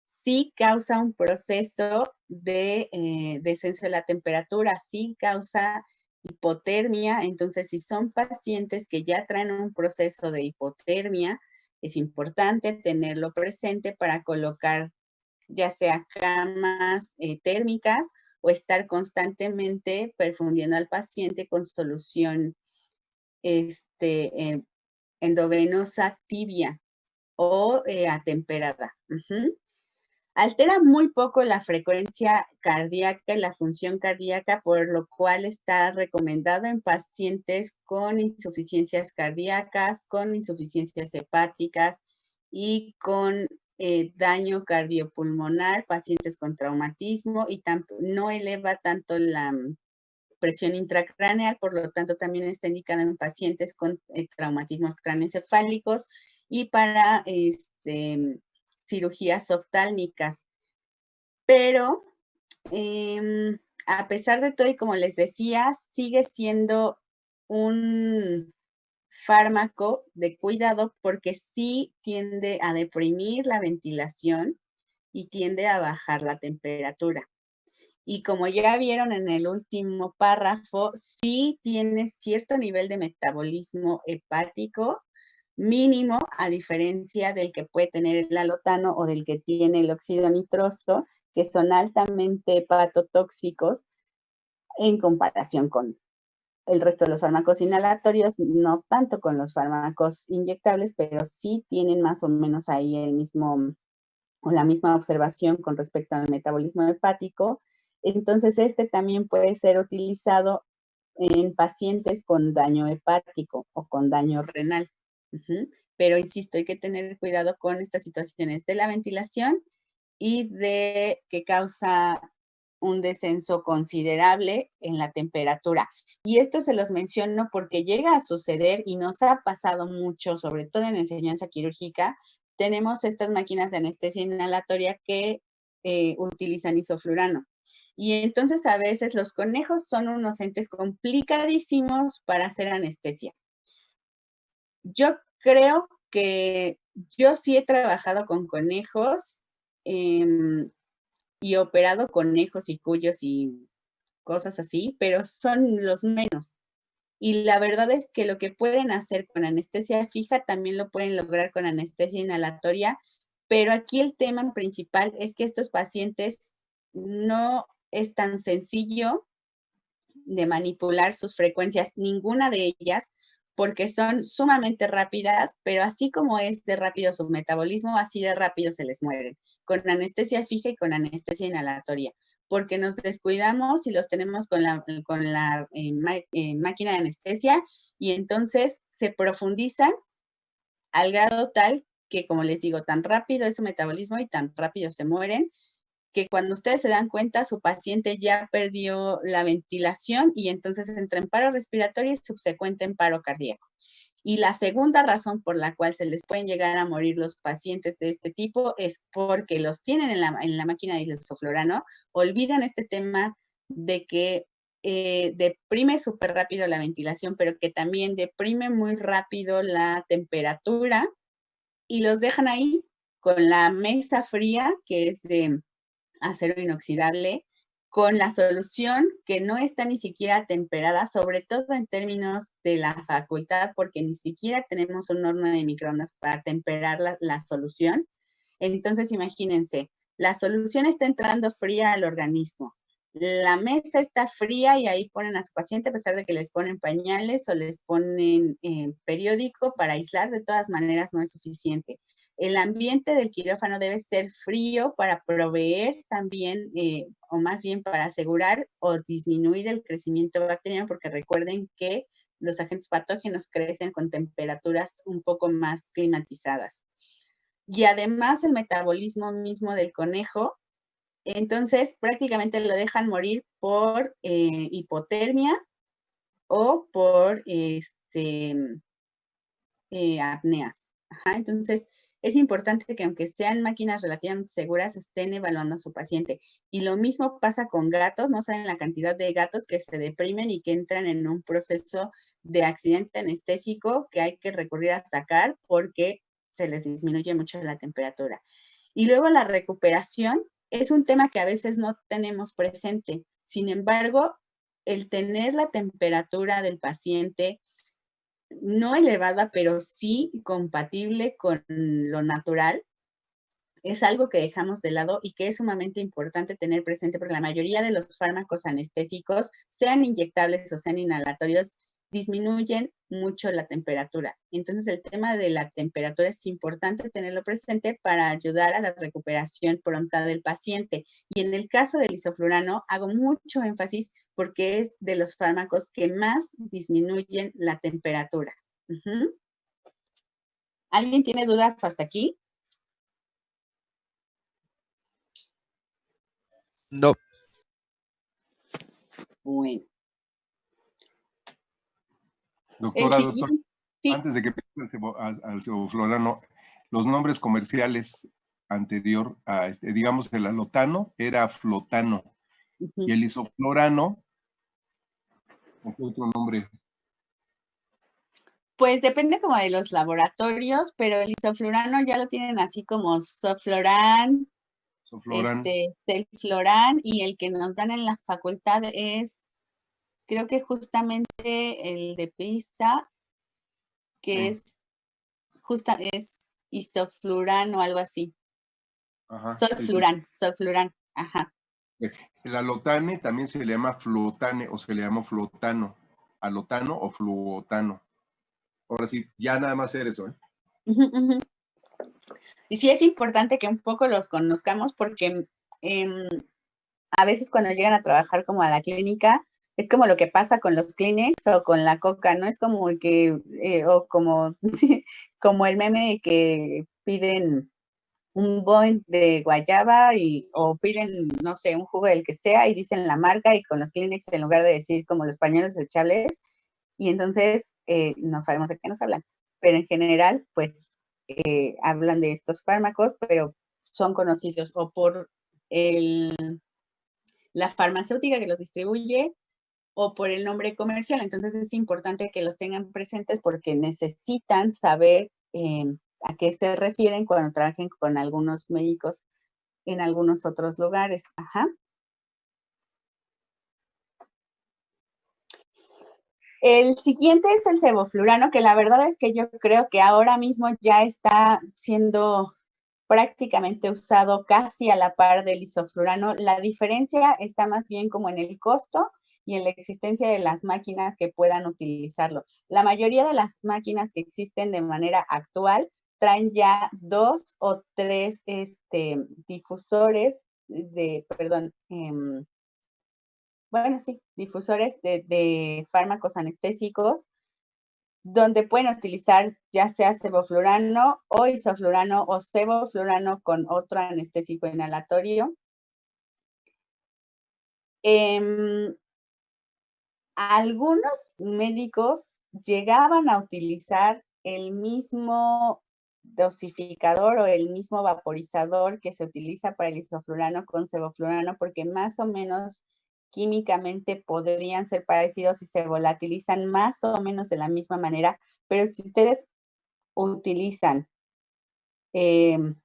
sí causa un proceso de descenso de la temperatura, sí causa hipotermia. Entonces, si son pacientes que ya traen un proceso de hipotermia, es importante tenerlo presente para colocar ya sea camas térmicas o estar constantemente perfundiendo al paciente con solución endovenosa tibia o atemperada. Altera muy poco la frecuencia cardíaca y la función cardíaca, por lo cual está recomendado en pacientes con insuficiencias cardíacas, con insuficiencias hepáticas y con daño cardiopulmonar, pacientes con traumatismo, y no eleva tanto presión intracraneal, por lo tanto también está indicado en pacientes con traumatismos craneoencefálicos y para cirugías oftálmicas. Pero a pesar de todo, y como les decía, sigue siendo un fármaco de cuidado porque sí tiende a deprimir la ventilación y tiende a bajar la temperatura. Y como ya vieron en el último párrafo, sí tiene cierto nivel de metabolismo hepático mínimo, a diferencia del que puede tener el alotano o del que tiene el óxido nitroso, que son altamente hepatotóxicos en comparación con el resto de los fármacos inhalatorios, no tanto con los fármacos inyectables, pero sí tienen más o menos ahí el mismo o la misma observación con respecto al metabolismo hepático. Entonces, este también puede ser utilizado en pacientes con daño hepático o con daño renal. Pero insisto, hay que tener cuidado con estas situaciones de la ventilación y de que causa un descenso considerable en la temperatura. Y esto se los menciono porque llega a suceder y nos ha pasado mucho, sobre todo en enseñanza quirúrgica. Tenemos estas máquinas de anestesia inhalatoria que utilizan isoflurano. Y entonces a veces los conejos son unos entes complicadísimos para hacer anestesia. Yo creo que yo sí he trabajado con conejos y operado conejos y cuyos y cosas así, pero son los menos. Y la verdad es que lo que pueden hacer con anestesia fija también lo pueden lograr con anestesia inhalatoria, pero aquí el tema principal es que estos pacientes no es tan sencillo de manipular sus frecuencias, ninguna de ellas, porque son sumamente rápidas, pero así como es de rápido su metabolismo, así de rápido se les mueren, con anestesia fija y con anestesia inhalatoria, porque nos descuidamos y los tenemos con la máquina de anestesia y entonces se profundizan al grado tal que, como les digo, tan rápido es su metabolismo y tan rápido se mueren, que cuando ustedes se dan cuenta, su paciente ya perdió la ventilación y entonces entra en paro respiratorio y subsecuente en paro cardíaco. Y la segunda razón por la cual se les pueden llegar a morir los pacientes de este tipo es porque los tienen en la máquina de isoflurano, olvidan este tema de que deprime súper rápido la ventilación, pero que también deprime muy rápido la temperatura y los dejan ahí con la mesa fría, que es de acero inoxidable, con la solución que no está ni siquiera temperada, sobre todo en términos de la facultad, porque ni siquiera tenemos un horno de microondas para temperar la solución. Entonces, imagínense, la solución está entrando fría al organismo. La mesa está fría y ahí ponen a su paciente, a pesar de que les ponen pañales o les ponen periódico para aislar, de todas maneras no es suficiente. El ambiente del quirófano debe ser frío para proveer también, o más bien para asegurar o disminuir el crecimiento bacteriano, porque recuerden que los agentes patógenos crecen con temperaturas un poco más climatizadas. Y además el metabolismo mismo del conejo, entonces prácticamente lo dejan morir por hipotermia o por apneas. Entonces, es importante que aunque sean máquinas relativamente seguras, estén evaluando a su paciente. Y lo mismo pasa con gatos, no saben la cantidad de gatos que se deprimen y que entran en un proceso de accidente anestésico que hay que recurrir a sacar porque se les disminuye mucho la temperatura. Y luego la recuperación es un tema que a veces no tenemos presente. Sin embargo, el tener la temperatura del paciente no elevada, pero sí compatible con lo natural, es algo que dejamos de lado y que es sumamente importante tener presente porque la mayoría de los fármacos anestésicos, sean inyectables o sean inhalatorios, disminuyen mucho la temperatura. Entonces el tema de la temperatura es importante tenerlo presente para ayudar a la recuperación pronta del paciente. Y en el caso del isoflurano hago mucho énfasis porque es de los fármacos que más disminuyen la temperatura. ¿Alguien tiene dudas hasta aquí? No. Bueno, Doctora, Sí, doctor, sí. antes de que pase al sevoflurano, los nombres comerciales anterior a digamos, el alotano era flotano Ujú. y el isoflurano, ¿qué otro nombre? Pues depende como de los laboratorios, pero el isoflurano ya lo tienen así como Sofloran, Isofluran. Telfloran, y el que nos dan en la facultad es, creo que justamente el de PISA, que Sí. es isofluran o algo así. Ajá, sí, sí. Solfluran, ajá. El alotane también se le llama fluotane o se le llama flotano. Alotano o fluotano. Ahora sí, ya nada más hacer eso, ¿eh? Ujú, ujú. Y sí es importante que un poco los conozcamos porque a veces cuando llegan a trabajar como a la clínica, es como lo que pasa con los Kleenex o con la coca, ¿no? Es como que, o como, como el meme de que piden un Boing de guayaba o piden, no sé, un jugo del que sea y dicen la marca y con los Kleenex en lugar de decir como los pañuelos desechables y entonces no sabemos de qué nos hablan. Pero en general, pues hablan de estos fármacos, pero son conocidos o por la farmacéutica que los distribuye o por el nombre comercial. Entonces es importante que los tengan presentes porque necesitan saber a qué se refieren cuando trabajen con algunos médicos en algunos otros lugares. Ajá. El siguiente es el sevoflurano, que la verdad es que yo creo que ahora mismo ya está siendo prácticamente usado casi a la par del isoflurano. La diferencia está más bien como en el costo y en la existencia de las máquinas que puedan utilizarlo. La mayoría de las máquinas que existen de manera actual traen ya 2 o 3 difusores difusores de fármacos anestésicos donde pueden utilizar ya sea sevoflurano o isoflurano o sevoflurano con otro anestésico inhalatorio. Algunos médicos llegaban a utilizar el mismo dosificador o el mismo vaporizador que se utiliza para el isoflurano con sevoflurano porque más o menos químicamente podrían ser parecidos y se volatilizan más o menos de la misma manera, pero si ustedes utilizan el,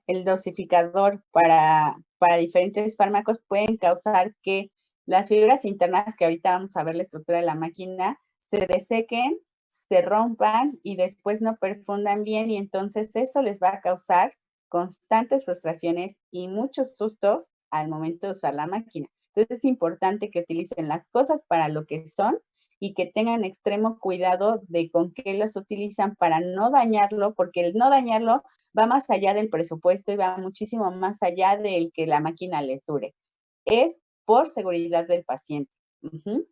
el dosificador para diferentes fármacos pueden causar que las fibras internas, que ahorita vamos a ver la estructura de la máquina, se desequen, se rompan y después no perfundan bien y entonces eso les va a causar constantes frustraciones y muchos sustos al momento de usar la máquina. Entonces es importante que utilicen las cosas para lo que son y que tengan extremo cuidado de con qué las utilizan para no dañarlo, porque el no dañarlo va más allá del presupuesto y va muchísimo más allá del que la máquina les dure. Es por seguridad del paciente. Uh-huh.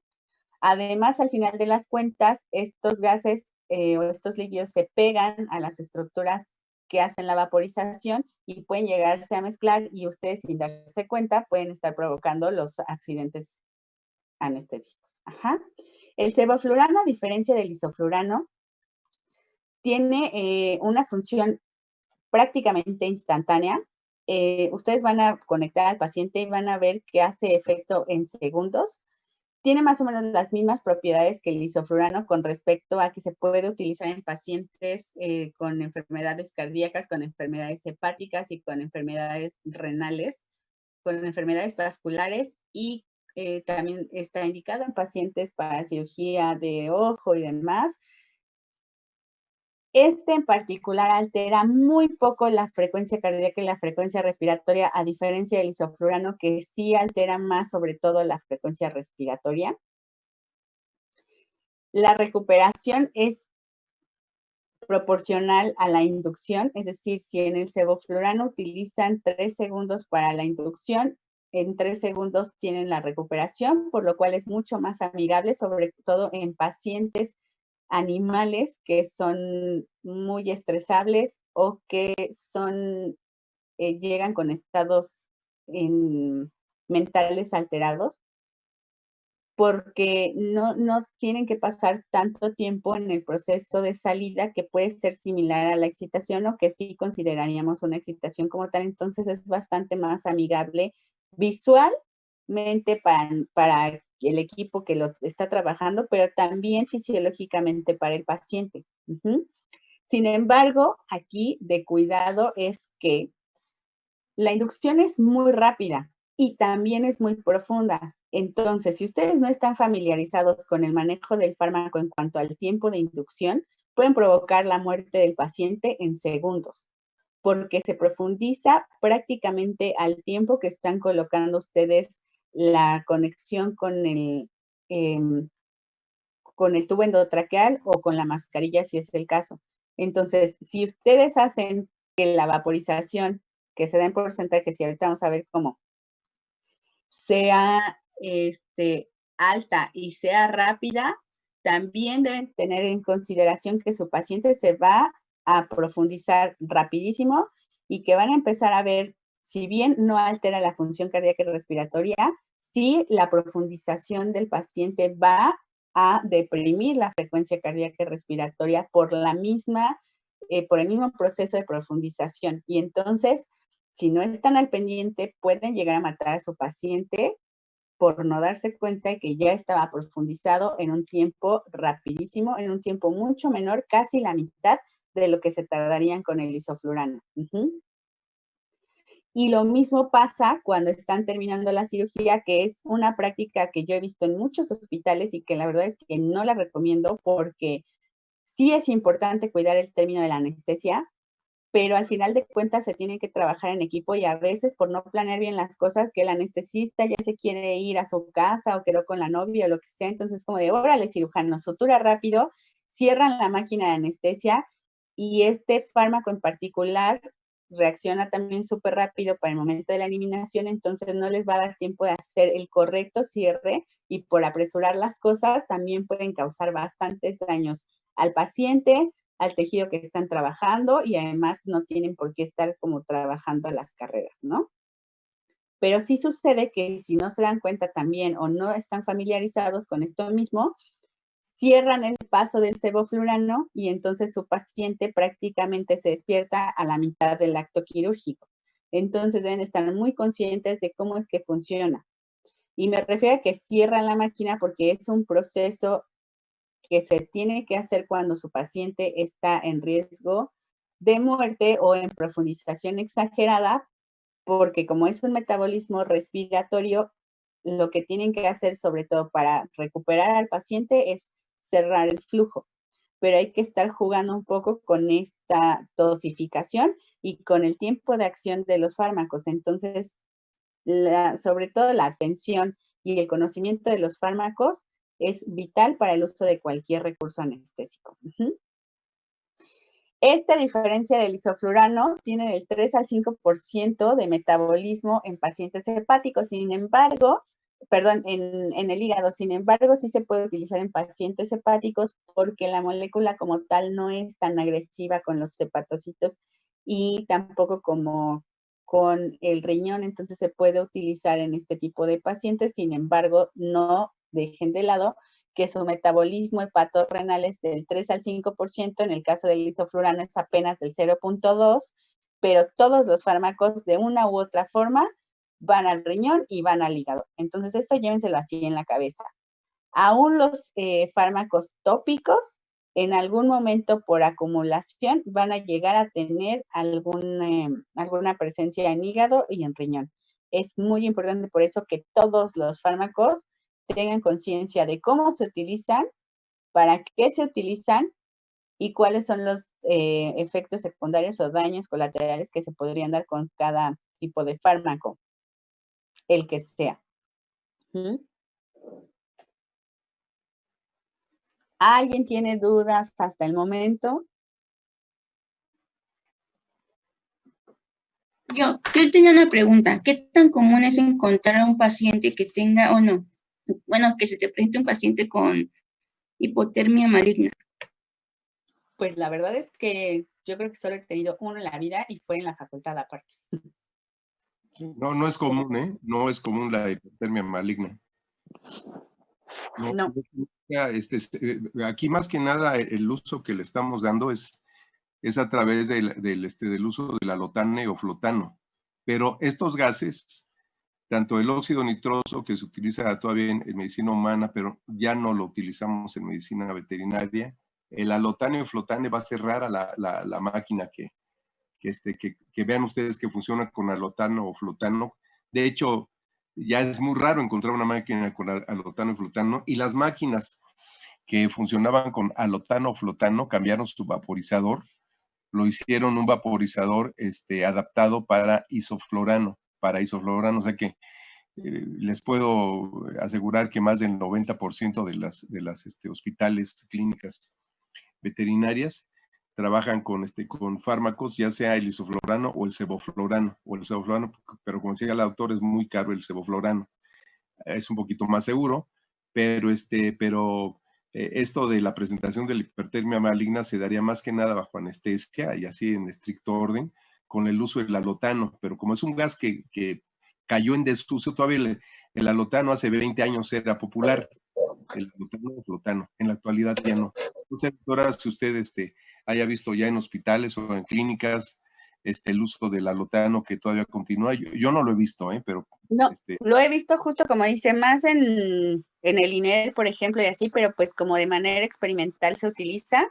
Además, al final de las cuentas, estos gases o estos líquidos se pegan a las estructuras que hacen la vaporización y pueden llegarse a mezclar y ustedes sin darse cuenta pueden estar provocando los accidentes anestésicos. Ajá. El sevoflurano, a diferencia del isoflurano, tiene una función prácticamente instantánea. Ustedes van a conectar al paciente y van a ver que hace efecto en segundos. Tiene más o menos las mismas propiedades que el isoflurano con respecto a que se puede utilizar en pacientes con enfermedades cardíacas, con enfermedades hepáticas y con enfermedades renales, con enfermedades vasculares y también está indicado en pacientes para cirugía de ojo y demás. Este en particular altera muy poco la frecuencia cardíaca y la frecuencia respiratoria, a diferencia del isoflurano, que sí altera más sobre todo la frecuencia respiratoria. La recuperación es proporcional a la inducción, es decir, si en el sevoflurano utilizan 3 segundos para la inducción, en 3 segundos tienen la recuperación, por lo cual es mucho más amigable, sobre todo en pacientes animales que son muy estresables o que llegan con estados mentales alterados. porque no tienen que pasar tanto tiempo en el proceso de salida que puede ser similar a la excitación o que sí consideraríamos una excitación como tal. Entonces es bastante más amigable visualmente para el equipo que lo está trabajando, pero también fisiológicamente para el paciente. Sin embargo, aquí de cuidado es que la inducción es muy rápida y también es muy profunda. Entonces, si ustedes no están familiarizados con el manejo del fármaco en cuanto al tiempo de inducción, pueden provocar la muerte del paciente en segundos, porque se profundiza prácticamente al tiempo que están colocando ustedes la conexión con el tubo endotraqueal o con la mascarilla, si es el caso. Entonces, si ustedes hacen que la vaporización que se da en porcentajes, y ahorita vamos a ver cómo, sea alta y sea rápida, también deben tener en consideración que su paciente se va a profundizar rapidísimo y que van a empezar a ver, si bien no altera la función cardíaca y respiratoria, sí la profundización del paciente va a deprimir la frecuencia cardíaca y respiratoria por el mismo proceso de profundización. Y entonces, si no están al pendiente, pueden llegar a matar a su paciente por no darse cuenta de que ya estaba profundizado en un tiempo rapidísimo, en un tiempo mucho menor, casi la mitad de lo que se tardarían con el isoflurano. Y lo mismo pasa cuando están terminando la cirugía, que es una práctica que yo he visto en muchos hospitales y que la verdad es que no la recomiendo porque sí es importante cuidar el término de la anestesia, pero al final de cuentas se tiene que trabajar en equipo y a veces por no planear bien las cosas, que el anestesista ya se quiere ir a su casa o quedó con la novia o lo que sea, entonces como de, órale, cirujano, sutura rápido, cierran la máquina de anestesia y este fármaco en particular reacciona también súper rápido para el momento de la eliminación, entonces no les va a dar tiempo de hacer el correcto cierre y por apresurar las cosas también pueden causar bastantes daños al paciente, al tejido que están trabajando y además no tienen por qué estar como trabajando a las carreras, ¿no? Pero sí sucede que si no se dan cuenta también o no están familiarizados con esto mismo, cierran el paso del sevoflurano y entonces su paciente prácticamente se despierta a la mitad del acto quirúrgico. Entonces deben estar muy conscientes de cómo es que funciona. Y me refiero a que cierran la máquina porque es un proceso que se tiene que hacer cuando su paciente está en riesgo de muerte o en profundización exagerada, porque como es un metabolismo respiratorio, lo que tienen que hacer, sobre todo para recuperar al paciente, es cerrar el flujo. Pero hay que estar jugando un poco con esta dosificación y con el tiempo de acción de los fármacos. Entonces, sobre todo la atención y el conocimiento de los fármacos es vital para el uso de cualquier recurso anestésico. Esta diferencia del isoflurano tiene del 3 al 5% de metabolismo en pacientes hepáticos. Sin embargo, en el hígado, sin embargo, sí se puede utilizar en pacientes hepáticos porque la molécula como tal no es tan agresiva con los hepatocitos y tampoco como con el riñón, entonces se puede utilizar en este tipo de pacientes. Sin embargo, no dejen de lado que su metabolismo hepatorrenal es del 3 al 5%, en el caso del isoflurano es apenas del 0.2%, pero todos los fármacos de una u otra forma van al riñón y van al hígado. Entonces eso llévenselo así en la cabeza. Aún los fármacos tópicos, en algún momento por acumulación, van a llegar a tener alguna presencia en hígado y en riñón. Es muy importante por eso que todos los fármacos tengan conciencia de cómo se utilizan, para qué se utilizan y cuáles son los efectos secundarios o daños colaterales que se podrían dar con cada tipo de fármaco, el que sea. ¿Alguien tiene dudas hasta el momento? Yo tenía una pregunta. ¿Qué tan común es encontrar a un paciente que tenga o no? Bueno, que se te presente un paciente con hipotermia maligna. Pues la verdad es que yo creo que solo he tenido uno en la vida y fue en la facultad aparte. No es común, ¿eh? No es común la hipotermia maligna. No. Aquí más que nada el uso que le estamos dando es a través del uso del alotane o flotano. Pero estos gases, tanto el óxido nitroso, que se utiliza todavía en medicina humana, pero ya no lo utilizamos en medicina veterinaria, el alotane o flotane va a ser rara la máquina que vean ustedes que funciona con alotano o flotano. De hecho, ya es muy raro encontrar una máquina con alotano o flotano, y las máquinas que funcionaban con alotano o flotano cambiaron su vaporizador, lo hicieron un vaporizador adaptado para isoflorano, o sea que les puedo asegurar que más del 90% de las hospitales, clínicas veterinarias trabajan con fármacos, ya sea el isoflorano o el sevoflorano, pero como decía el autor, es muy caro el sevoflorano. Es un poquito más seguro, pero esto de la presentación de la hipertermia maligna se daría más que nada bajo anestesia y así en estricto orden con el uso del alotano, pero como es un gas que cayó en desuso, todavía el alotano hace 20 años era popular, el alotano flotano, en la actualidad ya no. No sé, doctora, si usted haya visto ya en hospitales o en clínicas el uso del alotano que todavía continúa. Yo no lo he visto, pero... No, lo he visto justo como dice, más en el INER, por ejemplo, y así, pero pues como de manera experimental se utiliza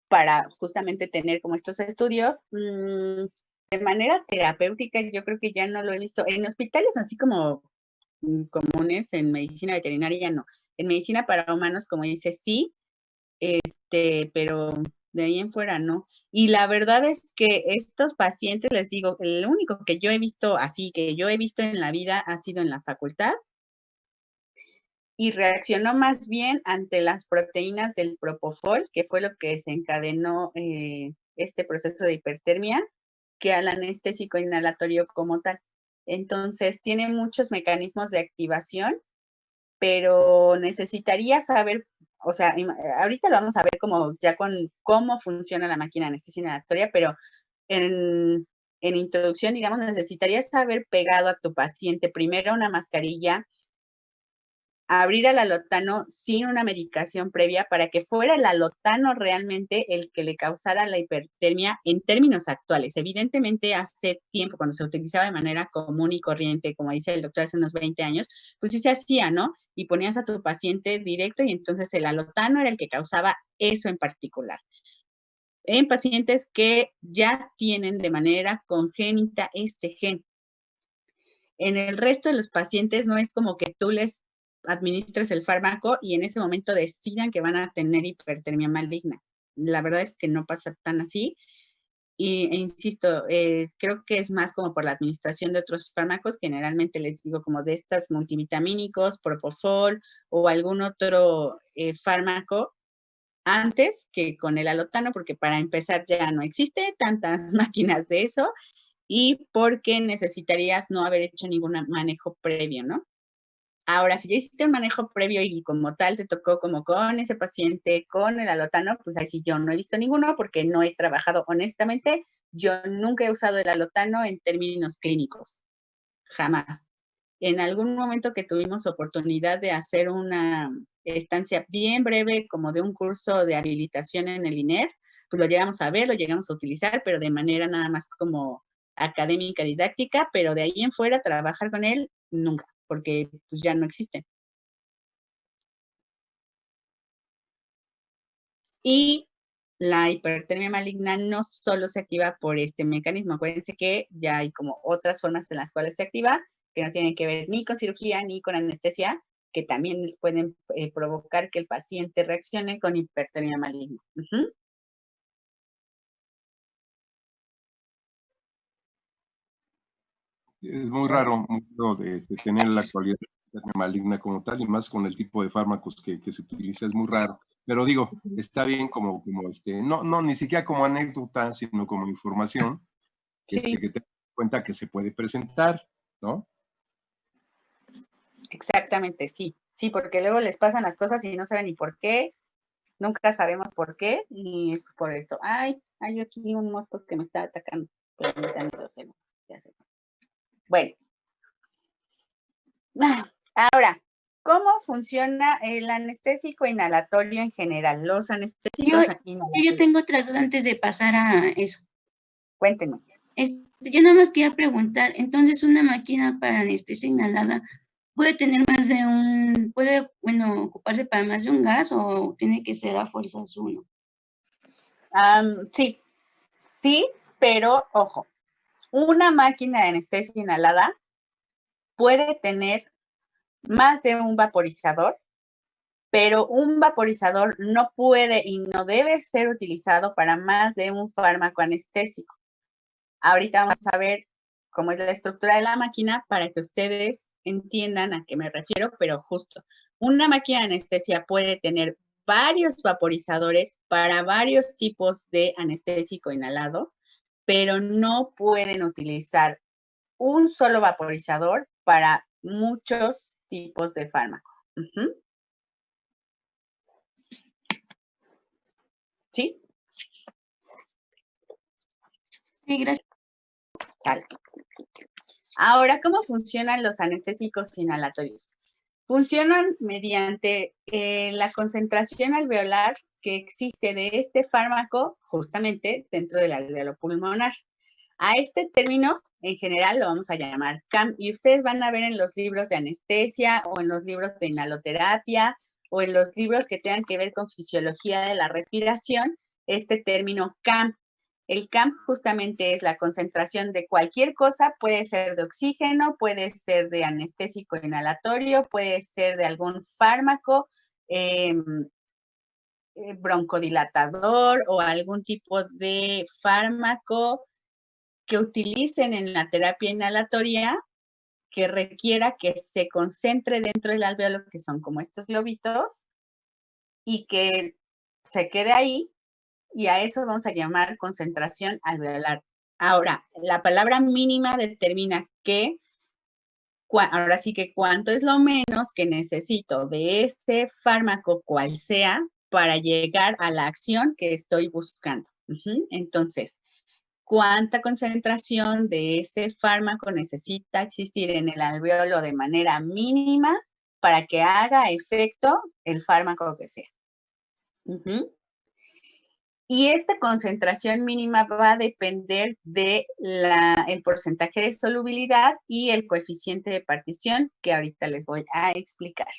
para justamente tener como estos estudios. De manera terapéutica yo creo que ya no lo he visto. En hospitales así como comunes, en medicina veterinaria no. En medicina para humanos, como dice, sí, pero de ahí en fuera no. Y la verdad es que estos pacientes, les digo, el único que yo he visto así, que yo he visto en la vida, ha sido en la facultad, y reaccionó más bien ante las proteínas del propofol, que fue lo que desencadenó este proceso de hipertermia, que al anestésico inhalatorio como tal. Entonces, tiene muchos mecanismos de activación, pero necesitaría saber, o sea, ahorita lo vamos a ver como ya con cómo funciona la máquina de anestesia inhalatoria, pero en introducción, digamos, necesitarías saber pegado a tu paciente primero una mascarilla, abrir al alotano sin una medicación previa para que fuera el alotano realmente el que le causara la hipertermia en términos actuales. Evidentemente, hace tiempo, cuando se utilizaba de manera común y corriente, como dice el doctor, hace unos 20 años, pues sí se hacía, ¿no? Y ponías a tu paciente directo y entonces el alotano era el que causaba eso en particular. En pacientes que ya tienen de manera congénita este gen. En el resto de los pacientes no es como que tú les administres el fármaco y en ese momento decidan que van a tener hipertermia maligna. La verdad es que no pasa tan así. E insisto, creo que es más como por la administración de otros fármacos, generalmente les digo como de estas multivitamínicos, propofol o algún otro fármaco antes que con el alotano, porque para empezar ya no existe tantas máquinas de eso y porque necesitarías no haber hecho ningún manejo previo, ¿no? Ahora, si ya hiciste un manejo previo y como tal te tocó como con ese paciente, con el alotano, pues ahí sí yo no he visto ninguno porque no he trabajado honestamente. Yo nunca he usado el alotano en términos clínicos, jamás. En algún momento que tuvimos oportunidad de hacer una estancia bien breve como de un curso de habilitación en el INER, pues lo llegamos a ver, lo llegamos a utilizar, pero de manera nada más como académica, didáctica, pero de ahí en fuera trabajar con él, nunca, porque pues ya no existe. Y la hipertermia maligna no solo se activa por este mecanismo, acuérdense que ya hay como otras formas en las cuales se activa, que no tienen que ver ni con cirugía ni con anestesia, que también les pueden provocar que el paciente reaccione con hipertermia maligna. Es muy raro de tener la actualidad maligna como tal, y más con el tipo de fármacos que se utiliza, es muy raro. Pero digo, está bien como no ni siquiera como anécdota, sino como información, Sí. Que te das cuenta que se puede presentar, ¿no? Exactamente, sí. Sí, porque luego les pasan las cosas y no saben ni por qué, nunca sabemos por qué, y es por esto. Ay, hay aquí un mosco que me está atacando. Permítanme 2 segundos. Ya sé. Bueno. Ahora, ¿Cómo funciona el anestésico inhalatorio en general? Los anestésicos Yo inhalatorios. tengo otra duda antes de pasar a eso. Cuéntenme. Yo nada más quería preguntar, entonces una máquina para anestesia inhalada puede tener más de bueno, ocuparse para más de un gas o tiene que ser a fuerzas uno. Sí, pero ojo, una máquina de anestesia inhalada puede tener más de un vaporizador, pero un vaporizador no puede y no debe ser utilizado para más de un fármaco anestésico. Ahorita vamos a ver cómo es la estructura de la máquina para que ustedes entiendan a qué me refiero, pero justo, una máquina de anestesia puede tener varios vaporizadores para varios tipos de anestésico inhalado, pero no pueden utilizar un solo vaporizador para muchos tipos de fármaco. ¿Sí? Sí, gracias. Vale. Ahora, ¿cómo funcionan los anestésicos inhalatorios? Funcionan mediante la concentración alveolar que existe de este fármaco justamente dentro del alveolo pulmonar. A este término, en general, lo vamos a llamar CAM, y ustedes van a ver en los libros de anestesia o en los libros de inhaloterapia o en los libros que tengan que ver con fisiología de la respiración, este término CAM. El CAM justamente es la concentración de cualquier cosa, puede ser de oxígeno, puede ser de anestésico inhalatorio, puede ser de algún fármaco, broncodilatador o algún tipo de fármaco que utilicen en la terapia inhalatoria que requiera que se concentre dentro del alveolo, que son como estos globitos, y que se quede ahí, y a eso vamos a llamar concentración alveolar. Ahora, la palabra mínima determina que, ahora sí que cuánto es lo menos que necesito de ese fármaco, cual sea, para llegar a la acción que estoy buscando. Entonces, ¿cuánta concentración de ese fármaco necesita existir en el alveolo de manera mínima para que haga efecto el fármaco que sea? Y esta concentración mínima va a depender del porcentaje de solubilidad y el coeficiente de partición que ahorita les voy a explicar.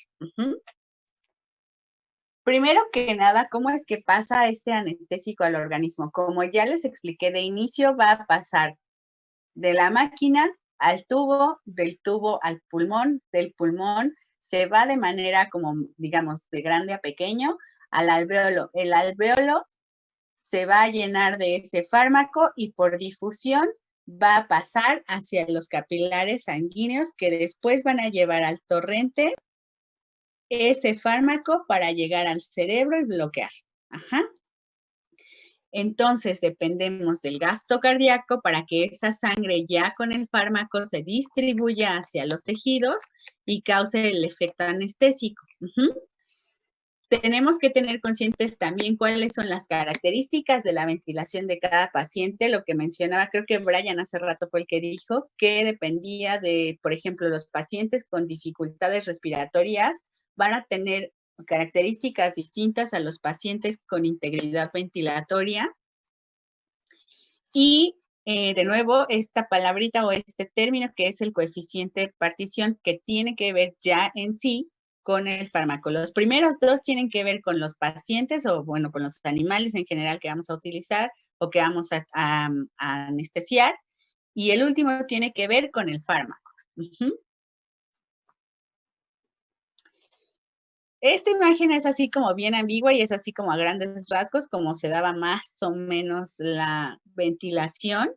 Primero que nada, ¿cómo es que pasa este anestésico al organismo? Como ya les expliqué de inicio, va a pasar de la máquina al tubo, del tubo al pulmón, del pulmón se va de manera como, digamos, de grande a pequeño al alveolo. El alveolo se va a llenar de ese fármaco y por difusión va a pasar hacia los capilares sanguíneos que después van a llevar al torrente ese fármaco para llegar al cerebro y bloquear. Entonces, dependemos del gasto cardíaco para que esa sangre ya con el fármaco se distribuya hacia los tejidos y cause el efecto anestésico. Tenemos que tener conscientes también cuáles son las características de la ventilación de cada paciente. Lo que mencionaba, creo que Brian hace rato fue el que dijo que dependía de, por ejemplo, los pacientes con dificultades respiratorias van a tener características distintas a los pacientes con integridad ventilatoria. Y de nuevo, esta palabrita o este término que es el coeficiente de partición que tiene que ver ya en sí con el fármaco. Los primeros dos tienen que ver con los pacientes o, bueno, con los animales en general que vamos a utilizar o que vamos a anestesiar. Y el último tiene que ver con el fármaco. Esta imagen es así como bien ambigua y es así como a grandes rasgos como se daba más o menos la ventilación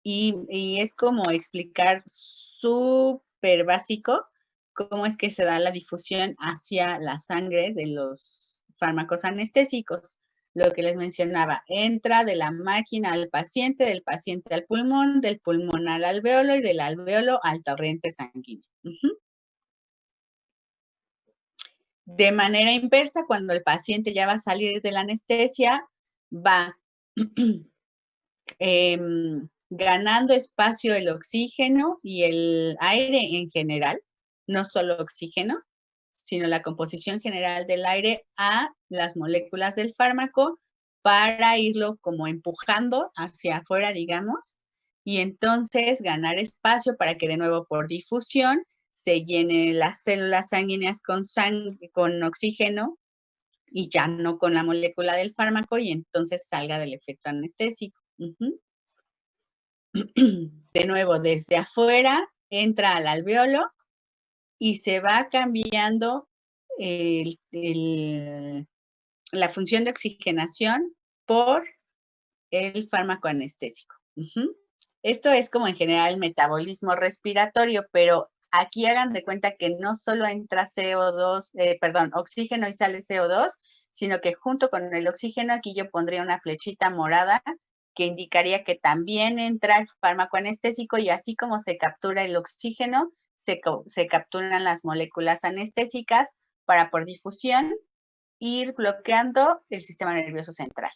y es como explicar súper básico cómo es que se da la difusión hacia la sangre de los fármacos anestésicos. Lo que les mencionaba, entra de la máquina al paciente, del paciente al pulmón, del pulmón al alveolo y del alveolo al torrente sanguíneo. De manera inversa, cuando el paciente ya va a salir de la anestesia, va ganando espacio el oxígeno y el aire en general, no solo oxígeno, sino la composición general del aire a las moléculas del fármaco para irlo como empujando hacia afuera, digamos, y entonces ganar espacio para que de nuevo por difusión se llenen las células sanguíneas con oxígeno y ya no con la molécula del fármaco y entonces salga del efecto anestésico. De nuevo, desde afuera entra al alveolo y se va cambiando la función de oxigenación por el fármaco anestésico. Esto es como en general el metabolismo respiratorio, pero aquí hagan de cuenta que no solo entra oxígeno y sale CO2, sino que junto con el oxígeno aquí yo pondría una flechita morada que indicaría que también entra el fármaco anestésico y así como se captura el oxígeno, se capturan las moléculas anestésicas para por difusión ir bloqueando el sistema nervioso central.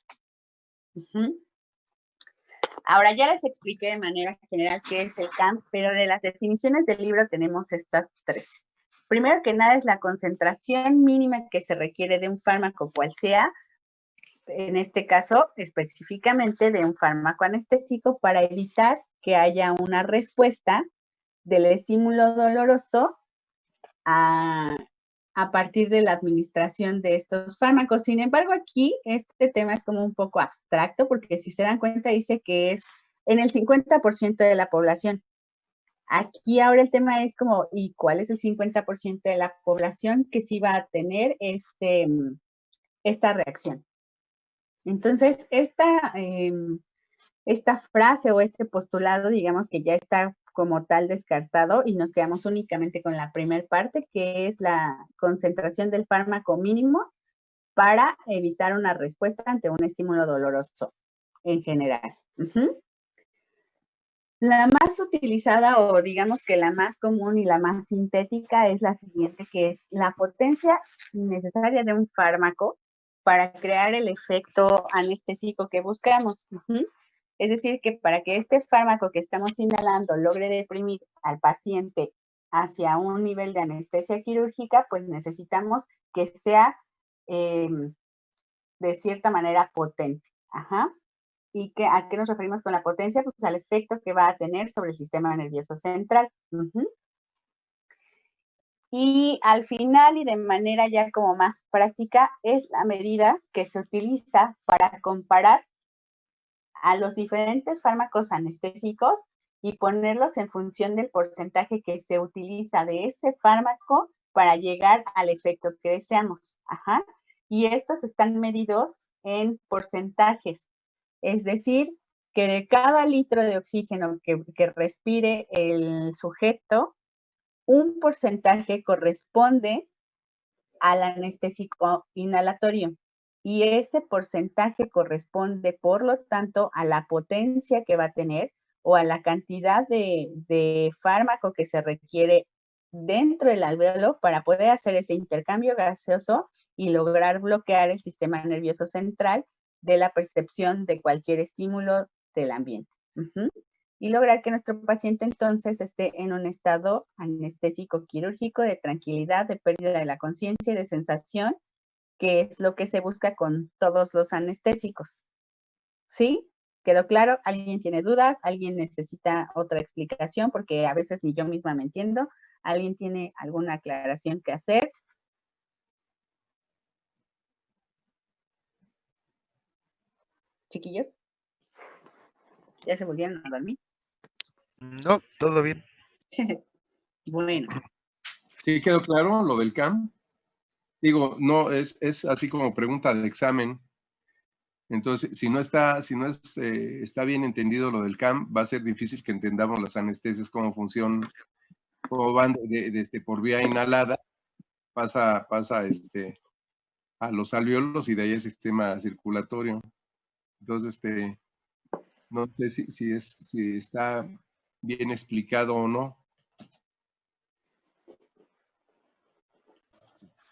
Ahora ya les expliqué de manera general qué es el CAM, pero de las definiciones del libro tenemos estas tres. Primero que nada es la concentración mínima que se requiere de un fármaco cual sea, en este caso específicamente de un fármaco anestésico para evitar que haya una respuesta del estímulo doloroso a partir de la administración de estos fármacos. Sin embargo, aquí este tema es como un poco abstracto porque si se dan cuenta dice que es en el 50% de la población. Aquí ahora el tema es como, ¿y cuál es el 50% de la población que sí va a tener esta reacción? Entonces, esta frase o este postulado, digamos que ya está como tal descartado y nos quedamos únicamente con la primera parte, que es la concentración del fármaco mínimo para evitar una respuesta ante un estímulo doloroso en general. La más utilizada o digamos que la más común y la más sintética es la siguiente, que es la potencia necesaria de un fármaco para crear el efecto anestésico que buscamos. Es decir, que para que este fármaco que estamos inhalando logre deprimir al paciente hacia un nivel de anestesia quirúrgica, pues necesitamos que sea de cierta manera potente. ¿Y a qué nos referimos con la potencia? Pues al efecto que va a tener sobre el sistema nervioso central. Y al final y de manera ya como más práctica es la medida que se utiliza para comparar a los diferentes fármacos anestésicos y ponerlos en función del porcentaje que se utiliza de ese fármaco para llegar al efecto que deseamos. Y estos están medidos en porcentajes. Es decir, que de cada litro de oxígeno que respire el sujeto, un porcentaje corresponde al anestésico inhalatorio. Y ese porcentaje corresponde, por lo tanto, a la potencia que va a tener o a la cantidad de fármaco que se requiere dentro del alvéolo para poder hacer ese intercambio gaseoso y lograr bloquear el sistema nervioso central de la percepción de cualquier estímulo del ambiente. Y lograr que nuestro paciente entonces esté en un estado anestésico quirúrgico de tranquilidad, de pérdida de la conciencia y de sensación, que es lo que se busca con todos los anestésicos. ¿Sí? ¿Quedó claro? ¿Alguien tiene dudas? ¿Alguien necesita otra explicación? Porque a veces ni yo misma me entiendo. ¿Alguien tiene alguna aclaración que hacer? Chiquillos, ¿ya se volvieron a dormir? No, todo bien. Bueno. ¿Sí quedó claro lo del CAM? Digo, no, es así como pregunta de examen. Entonces, si no está bien entendido lo del CAM, va a ser difícil que entendamos las anestesias, cómo funcionan, cómo van por vía inhalada, pasa a los alvéolos y de ahí el sistema circulatorio. Entonces, no sé si está bien explicado o no.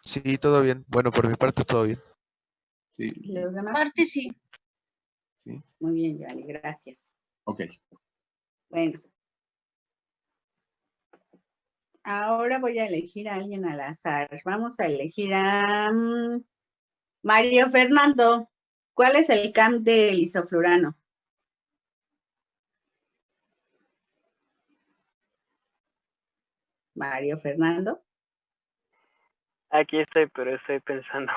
Sí, todo bien. Bueno, por mi parte todo bien. Sí. ¿Los demás? Parte sí. Sí. Muy bien, Giovanni, gracias. Ok. Bueno. Ahora voy a elegir a alguien al azar. Vamos a elegir a Mario Fernando. ¿Cuál es el CAM del isoflurano? Mario Fernando. Aquí estoy, pero estoy pensando.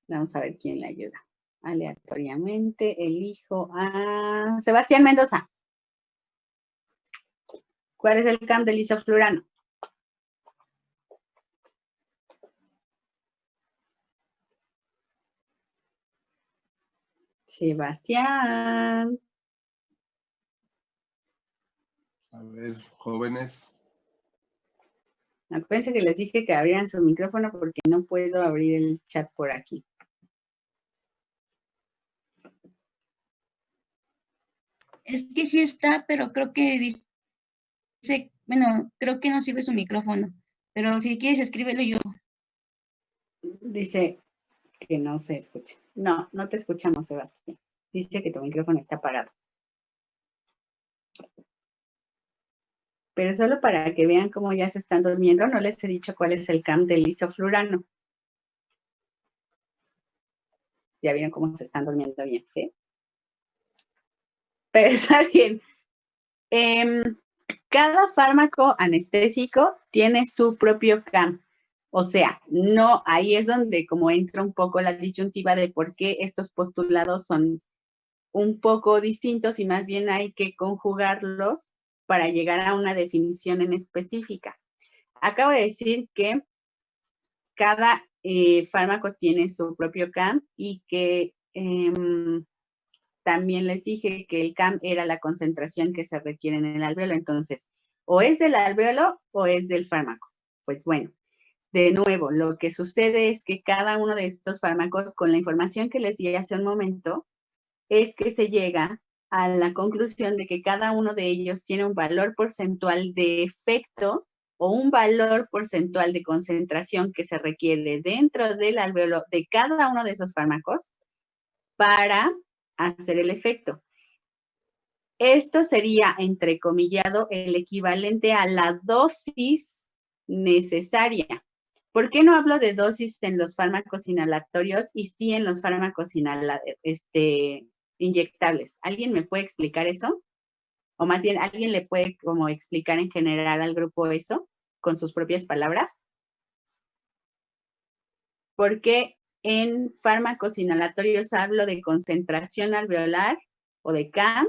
Vamos a ver quién le ayuda. Aleatoriamente elijo a Sebastián Mendoza. ¿Cuál es el CAM del isoflurano? Sebastián. A ver, jóvenes. Acuérdense que les dije que abrieran su micrófono porque no puedo abrir el chat por aquí. Es que sí está, pero creo que dice, bueno, creo que no sirve su micrófono. Pero si quieres, escríbelo yo. Dice que no se escucha. No, no te escuchamos, Sebastián. Dice que tu micrófono está apagado. Pero solo para que vean cómo ya se están durmiendo, no les he dicho cuál es el CAM del isoflurano. Ya vieron cómo se están durmiendo bien, ¿sí? Pero está bien. Cada fármaco anestésico tiene su propio CAM. O sea, no, ahí es donde como entra un poco la disyuntiva de por qué estos postulados son un poco distintos y más bien hay que conjugarlos para llegar a una definición en específica. Acabo de decir que cada fármaco tiene su propio CAM y que también les dije que el CAM era la concentración que se requiere en el alveolo. Entonces, o es del alveolo o es del fármaco. Pues bueno, de nuevo, lo que sucede es que cada uno de estos fármacos, con la información que les di hace un momento, es que se llega a la conclusión de que cada uno de ellos tiene un valor porcentual de efecto o un valor porcentual de concentración que se requiere dentro del alveolo de cada uno de esos fármacos para hacer el efecto. Esto sería, entrecomillado, el equivalente a la dosis necesaria. ¿Por qué no hablo de dosis en los fármacos inhalatorios y sí en los fármacos inyectables? ¿Alguien me puede explicar eso? O más bien, ¿alguien le puede como explicar en general al grupo eso con sus propias palabras? Porque en fármacos inhalatorios hablo de concentración alveolar o de CAM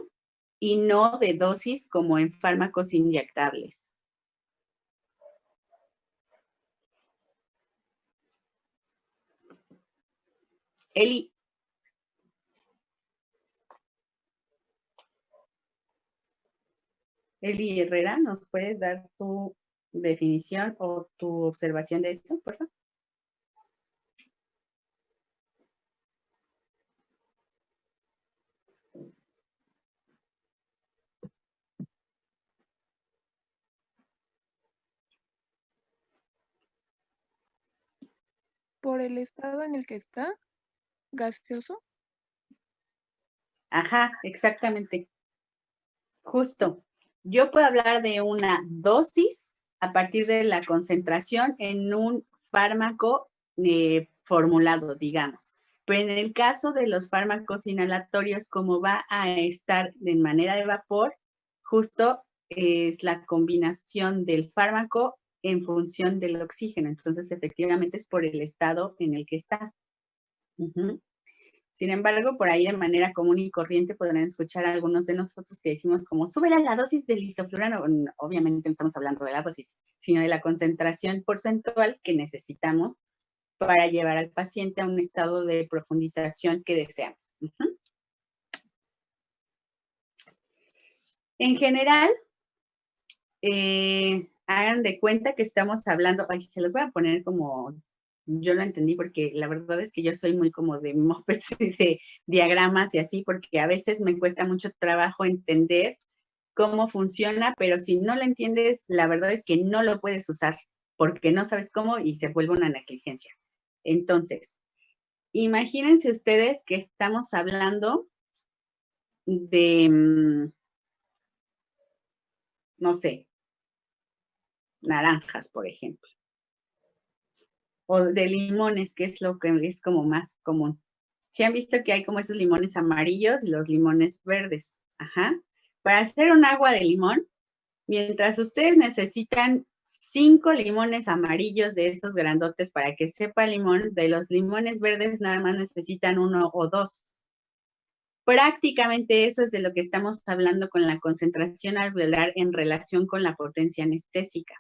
y no de dosis como en fármacos inyectables. Eli. Eli Herrera, ¿nos puedes dar tu definición o tu observación de esto, por favor? Por el estado en el que está, gaseoso. Ajá, exactamente. Justo. Yo puedo hablar de una dosis a partir de la concentración en un fármaco formulado, digamos. Pero en el caso de los fármacos inhalatorios, como va a estar de manera de vapor, justo es la combinación del fármaco en función del oxígeno. Entonces, efectivamente, es por el estado en el que está. Sin embargo, por ahí de manera común y corriente podrán escuchar a algunos de nosotros que decimos como, súbele la dosis del isoflurano. Obviamente no estamos hablando de la dosis, sino de la concentración porcentual que necesitamos para llevar al paciente a un estado de profundización que deseamos. En general, hagan de cuenta que estamos hablando, ay, se los voy a poner como yo lo entendí, porque la verdad es que yo soy muy como de mopeds y de diagramas y así, porque a veces me cuesta mucho trabajo entender cómo funciona, pero si no lo entiendes, la verdad es que no lo puedes usar, porque no sabes cómo y se vuelve una negligencia. Entonces, imagínense ustedes que estamos hablando no sé, naranjas, por ejemplo. O de limones, que es lo que es como más común. ¿Sí han visto que hay como esos limones amarillos y los limones verdes? Ajá. Para hacer un agua de limón, mientras ustedes necesitan 5 limones amarillos de esos grandotes para que sepa limón, de los limones verdes nada más necesitan 1 o 2. Prácticamente eso es de lo que estamos hablando con la concentración alveolar en relación con la potencia anestésica.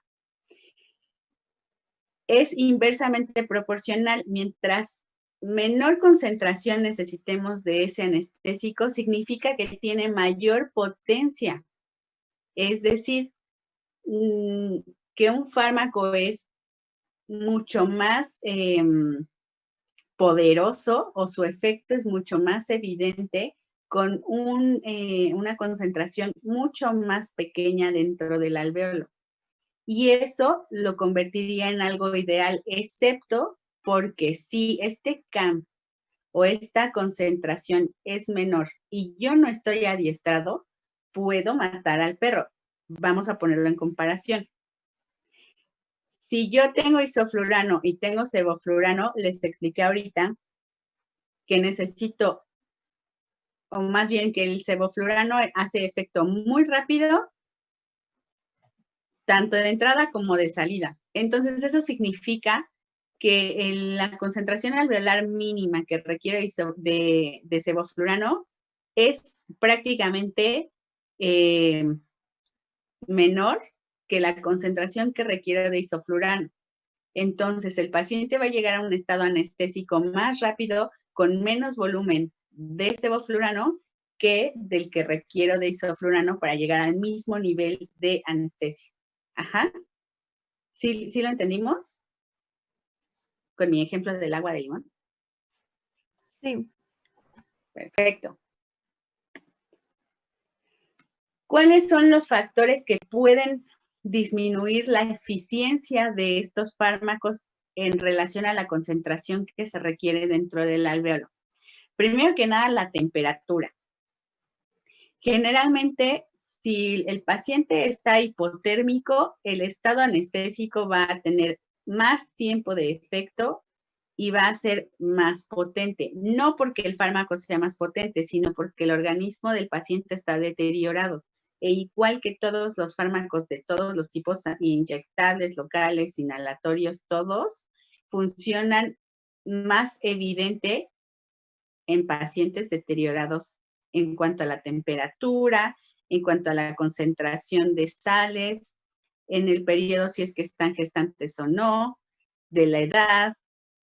Es inversamente proporcional. Mientras menor concentración necesitemos de ese anestésico, significa que tiene mayor potencia. Es decir, que un fármaco es mucho más poderoso o su efecto es mucho más evidente con una concentración mucho más pequeña dentro del alvéolo. Y eso lo convertiría en algo ideal, excepto porque si este campo o esta concentración es menor y yo no estoy adiestrado, puedo matar al perro. Vamos a ponerlo en comparación. Si yo tengo isoflurano y tengo sevoflurano, les expliqué ahorita que necesito, o más bien que el sevoflurano hace efecto muy rápido, tanto de entrada como de salida. Entonces, eso significa que la concentración alveolar mínima que requiere de sevoflurano es prácticamente menor que la concentración que requiere de isoflurano. Entonces, el paciente va a llegar a un estado anestésico más rápido, con menos volumen de sevoflurano que del que requiero de isoflurano para llegar al mismo nivel de anestesia. Ajá. ¿Sí lo entendimos? Con mi ejemplo del agua de limón. Sí. Perfecto. ¿Cuáles son los factores que pueden disminuir la eficiencia de estos fármacos en relación a la concentración que se requiere dentro del alvéolo? Primero que nada, la temperatura. Generalmente, si el paciente está hipotérmico, el estado anestésico va a tener más tiempo de efecto y va a ser más potente. No porque el fármaco sea más potente, sino porque el organismo del paciente está deteriorado. E igual que todos los fármacos de todos los tipos, inyectables, locales, inhalatorios, todos funcionan más evidente en pacientes deteriorados en cuanto a la temperatura, en cuanto a la concentración de sales, en el periodo si es que están gestantes o no, de la edad,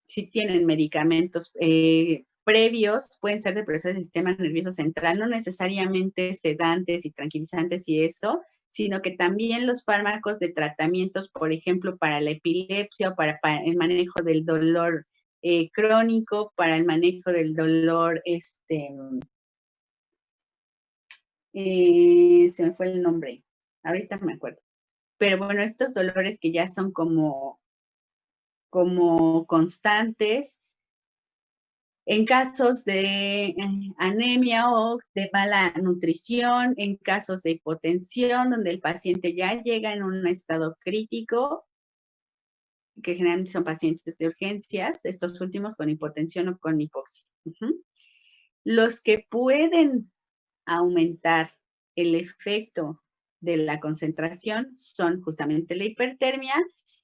si tienen medicamentos previos, pueden ser depresores del sistema nervioso central, no necesariamente sedantes y tranquilizantes y eso, sino que también los fármacos de tratamientos, por ejemplo, para la epilepsia o para el manejo del dolor crónico, para el manejo del dolor, se me fue el nombre, ahorita me acuerdo. Pero bueno, estos dolores que ya son como constantes, en casos de anemia o de mala nutrición, en casos de hipotensión, donde el paciente ya llega en un estado crítico, que generalmente son pacientes de urgencias, estos últimos con hipotensión o con hipoxia. Los que pueden aumentar el efecto de la concentración son justamente la hipertermia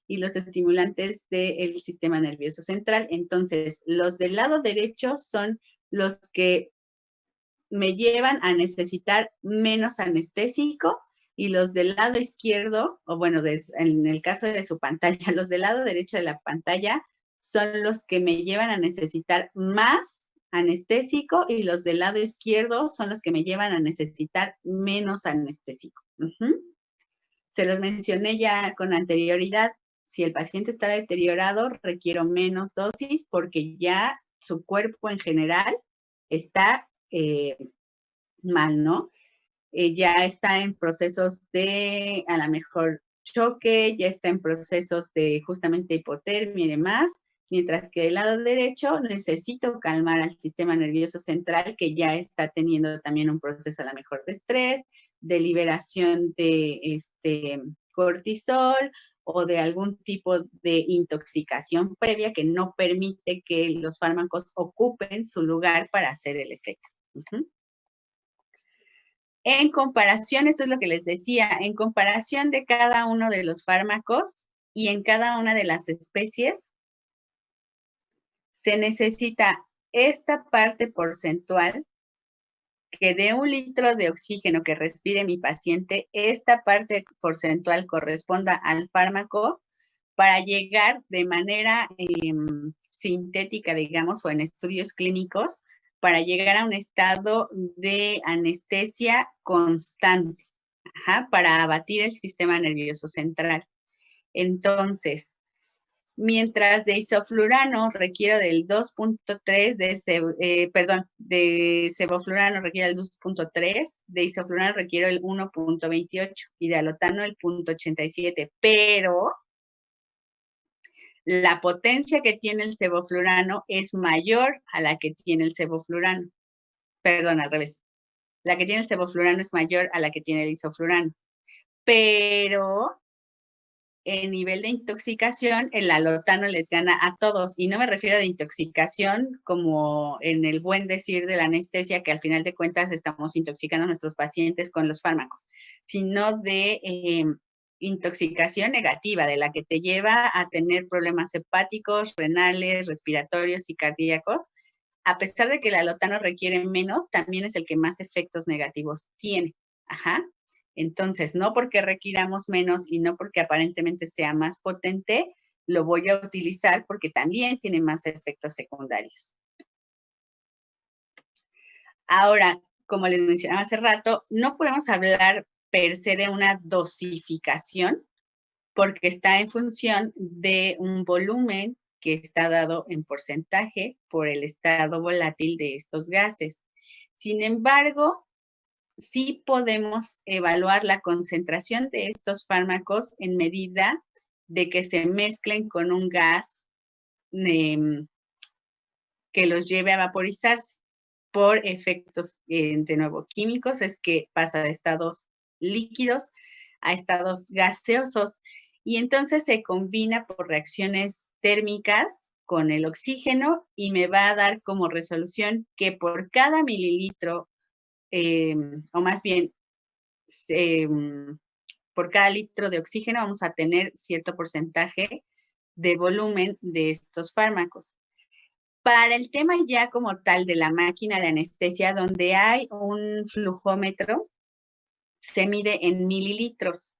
y los estimulantes del sistema nervioso central. Entonces, los del lado derecho son los que me llevan a necesitar menos anestésico y los del lado izquierdo, o bueno, en el caso de su pantalla, los del lado derecho de la pantalla son los que me llevan a necesitar más anestésico y los del lado izquierdo son los que me llevan a necesitar menos anestésico. Se los mencioné ya con anterioridad. Si el paciente está deteriorado, requiero menos dosis porque ya su cuerpo en general está mal, ¿no? Ya está en procesos de, a lo mejor, choque, ya está en procesos de justamente hipotermia y demás. Mientras que del lado derecho necesito calmar al sistema nervioso central que ya está teniendo también un proceso a lo mejor de estrés, de liberación de cortisol o de algún tipo de intoxicación previa que no permite que los fármacos ocupen su lugar para hacer el efecto. En comparación, esto es lo que les decía, en comparación de cada uno de los fármacos y en cada una de las especies, se necesita esta parte porcentual que de 1 litro de oxígeno que respire mi paciente, esta parte porcentual corresponda al fármaco para llegar de manera sintética, digamos, o en estudios clínicos, para llegar a un estado de anestesia constante, para abatir el sistema nervioso central. Entonces, mientras de isoflurano requiero del 2.3, de sevoflurano requiero el 2.3, de isoflurano requiero el 1.28 y de alotano el 0.87, pero la potencia que tiene el sevoflurano es mayor a la que tiene el sevoflurano. Perdón, al revés. La que tiene el sevoflurano es mayor a la que tiene el isoflurano. Pero el nivel de intoxicación, el alotano les gana a todos. Y no me refiero a de intoxicación como en el buen decir de la anestesia, que al final de cuentas estamos intoxicando a nuestros pacientes con los fármacos, sino de intoxicación negativa, de la que te lleva a tener problemas hepáticos, renales, respiratorios y cardíacos. A pesar de que el alotano requiere menos, también es el que más efectos negativos tiene. Entonces, no porque requiramos menos y no porque aparentemente sea más potente, lo voy a utilizar porque también tiene más efectos secundarios. Ahora, como les mencionaba hace rato, no podemos hablar per se de una dosificación porque está en función de un volumen que está dado en porcentaje por el estado volátil de estos gases. Sin embargo, sí podemos evaluar la concentración de estos fármacos en medida de que se mezclen con un gas que los lleve a vaporizarse por efectos, de nuevo, químicos, es que pasa de estados líquidos a estados gaseosos y entonces se combina por reacciones térmicas con el oxígeno y me va a dar como resolución que por cada mililitro o más bien, por cada litro de oxígeno vamos a tener cierto porcentaje de volumen de estos fármacos. Para el tema ya como tal de la máquina de anestesia, donde hay un flujómetro, se mide en mililitros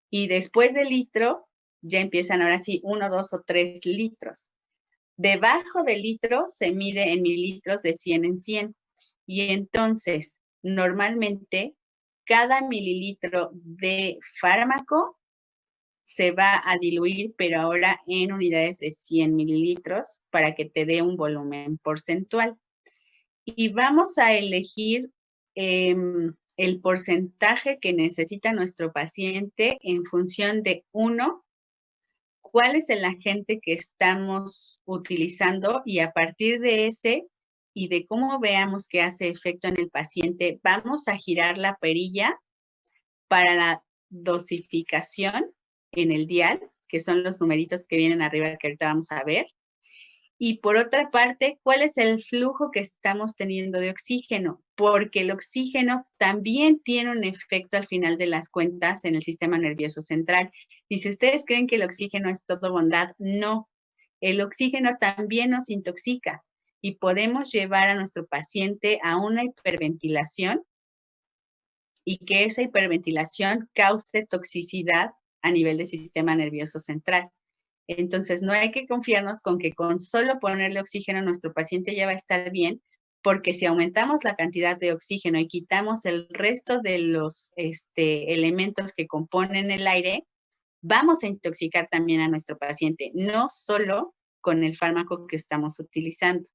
y después del litro ya empiezan ahora sí 1, 2 o 3 litros. Debajo del litro se mide en mililitros de 100 en 100 y entonces normalmente cada mililitro de fármaco se va a diluir, pero ahora en unidades de 100 mililitros para que te dé un volumen porcentual. Y vamos a elegir el porcentaje que necesita nuestro paciente en función de, 1, cuál es el agente que estamos utilizando y a partir de ese y de cómo veamos que hace efecto en el paciente, vamos a girar la perilla para la dosificación en el dial, que son los numeritos que vienen arriba que ahorita vamos a ver. Y por otra parte, ¿cuál es el flujo que estamos teniendo de oxígeno? Porque el oxígeno también tiene un efecto al final de las cuentas en el sistema nervioso central. Y si ustedes creen que el oxígeno es todo bondad, no. El oxígeno también nos intoxica y podemos llevar a nuestro paciente a una hiperventilación y que esa hiperventilación cause toxicidad a nivel del sistema nervioso central. Entonces, no hay que confiarnos con que con solo ponerle oxígeno a nuestro paciente ya va a estar bien, porque si aumentamos la cantidad de oxígeno y quitamos el resto de los elementos que componen el aire, vamos a intoxicar también a nuestro paciente, no solo con el fármaco que estamos utilizando.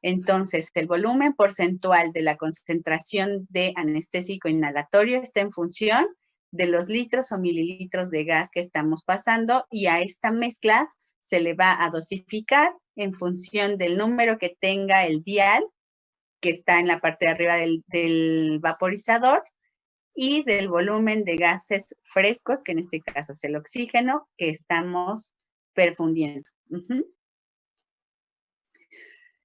Entonces, el volumen porcentual de la concentración de anestésico inhalatorio está en función de los litros o mililitros de gas que estamos pasando y a esta mezcla se le va a dosificar en función del número que tenga el dial, que está en la parte de arriba del vaporizador, y del volumen de gases frescos, que en este caso es el oxígeno, que estamos perfundiendo.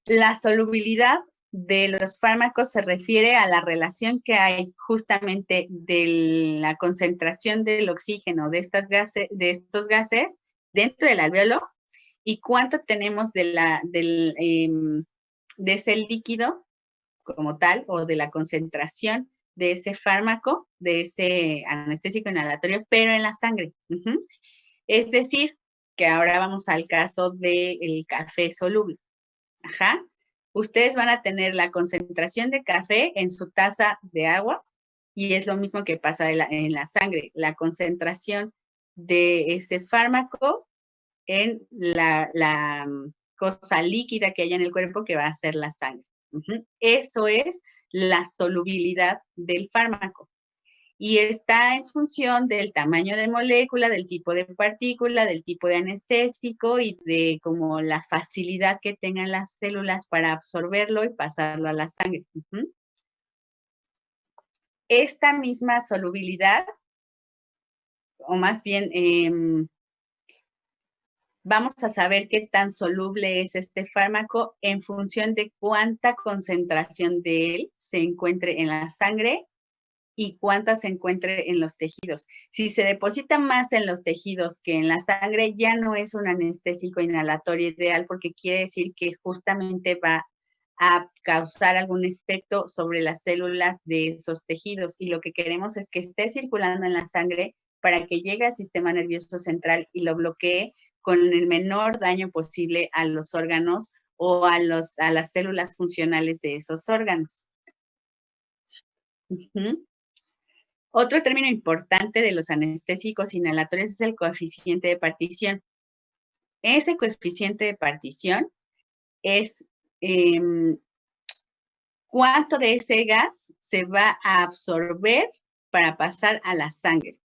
La solubilidad de los fármacos se refiere a la relación que hay justamente de la concentración del oxígeno de estos gases dentro del alvéolo y cuánto tenemos de ese líquido como tal o de la concentración de ese fármaco, de ese anestésico inhalatorio, pero en la sangre. Es decir, que ahora vamos al caso del café soluble. Ajá. Ustedes van a tener la concentración de café en su taza de agua y es lo mismo que pasa en la sangre. La concentración de ese fármaco en la cosa líquida que haya en el cuerpo que va a ser la sangre. Eso es la solubilidad del fármaco. Y está en función del tamaño de molécula, del tipo de partícula, del tipo de anestésico y de como la facilidad que tengan las células para absorberlo y pasarlo a la sangre. Esta misma solubilidad, o más bien, vamos a saber qué tan soluble es este fármaco en función de cuánta concentración de él se encuentre en la sangre y cuánta se encuentre en los tejidos. Si se deposita más en los tejidos que en la sangre, ya no es un anestésico inhalatorio ideal porque quiere decir que justamente va a causar algún efecto sobre las células de esos tejidos y lo que queremos es que esté circulando en la sangre para que llegue al sistema nervioso central y lo bloquee con el menor daño posible a los órganos o a las células funcionales de esos órganos. Otro término importante de los anestésicos inhalatorios es el coeficiente de partición. Ese coeficiente de partición es cuánto de ese gas se va a absorber para pasar a la sangre.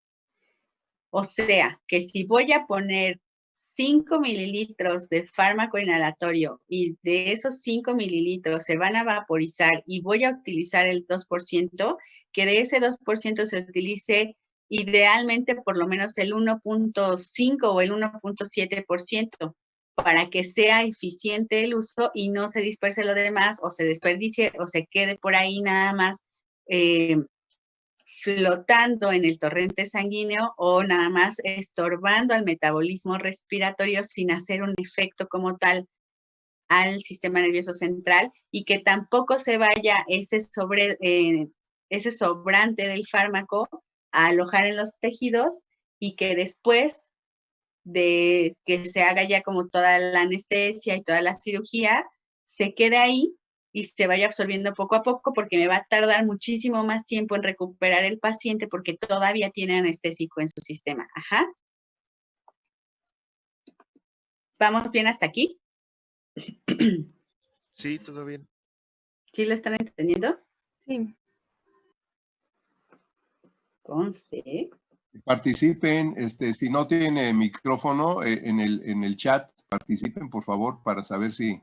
O sea, que si voy a poner 5 mililitros de fármaco inhalatorio y de esos 5 mililitros se van a vaporizar y voy a utilizar el 2%, que de ese 2% se utilice idealmente por lo menos el 1.5 o el 1.7% para que sea eficiente el uso y no se disperse lo demás o se desperdicie o se quede por ahí nada más flotando en el torrente sanguíneo o nada más estorbando al metabolismo respiratorio sin hacer un efecto como tal al sistema nervioso central y que tampoco se vaya ese sobrante del fármaco a alojar en los tejidos y que después de que se haga ya como toda la anestesia y toda la cirugía, se quede ahí y se vaya absorbiendo poco a poco porque me va a tardar muchísimo más tiempo en recuperar el paciente porque todavía tiene anestésico en su sistema. Ajá. ¿Vamos bien hasta aquí? Sí, todo bien. ¿Sí lo están entendiendo? Sí. Conste. Participen, si no tienen micrófono en el chat, participen por favor para saber si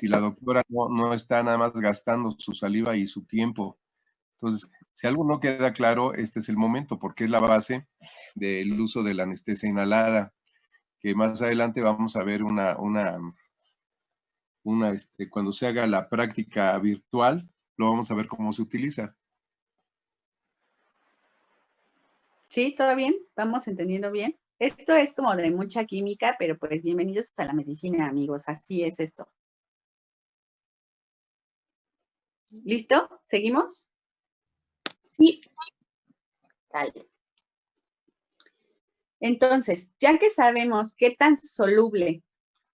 la doctora no está nada más gastando su saliva y su tiempo. Entonces, si algo no queda claro, este es el momento, porque es la base del uso de la anestesia inhalada, que más adelante vamos a ver cuando se haga la práctica virtual, lo vamos a ver cómo se utiliza. ¿Sí? ¿Todo bien? ¿Vamos entendiendo bien? Esto es como de mucha química, pero pues bienvenidos a la medicina, amigos. Así es esto. ¿Listo? ¿Seguimos? Sí. Sale. Entonces, ya que sabemos qué tan soluble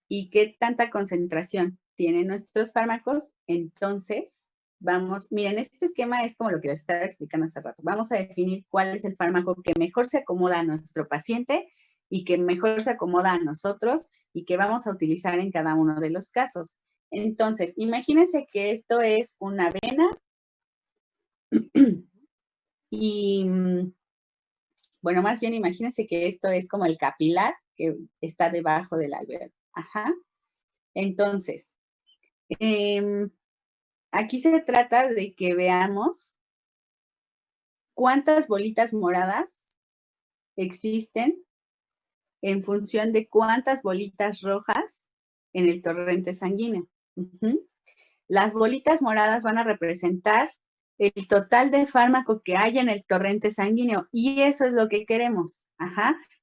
y qué tanta concentración tienen nuestros fármacos, entonces vamos, miren, este esquema es como lo que les estaba explicando hace rato. Vamos a definir cuál es el fármaco que mejor se acomoda a nuestro paciente y que mejor se acomoda a nosotros y que vamos a utilizar en cada uno de los casos. Entonces, imagínense que esto es una vena y, bueno, más bien imagínense que esto es como el capilar que está debajo del alveolo. Ajá. Entonces, aquí se trata de que veamos cuántas bolitas moradas existen en función de cuántas bolitas rojas en el torrente sanguíneo. Las bolitas moradas van a representar el total de fármaco que haya en el torrente sanguíneo y eso es lo que queremos,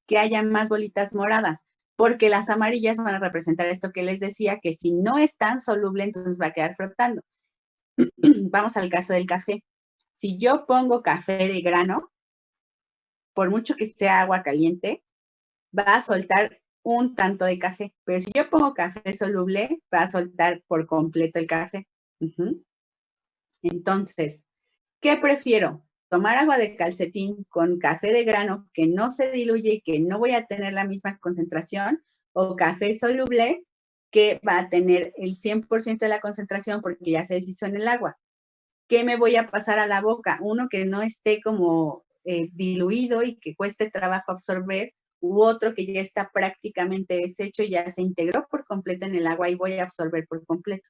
que haya más bolitas moradas, porque las amarillas van a representar esto que les decía, que si no es tan soluble, entonces va a quedar flotando. Vamos al caso del café. Si yo pongo café de grano, por mucho que sea agua caliente, va a soltar un tanto de café. Pero si yo pongo café soluble, va a soltar por completo el café. Entonces, ¿qué prefiero? Tomar agua de calcetín con café de grano que no se diluye y que no voy a tener la misma concentración, o café soluble que va a tener el 100% de la concentración porque ya se deshizo en el agua. ¿Qué me voy a pasar a la boca? Uno que no esté como diluido y que cueste trabajo absorber, u otro que ya está prácticamente deshecho y ya se integró por completo en el agua y voy a absorber por completo.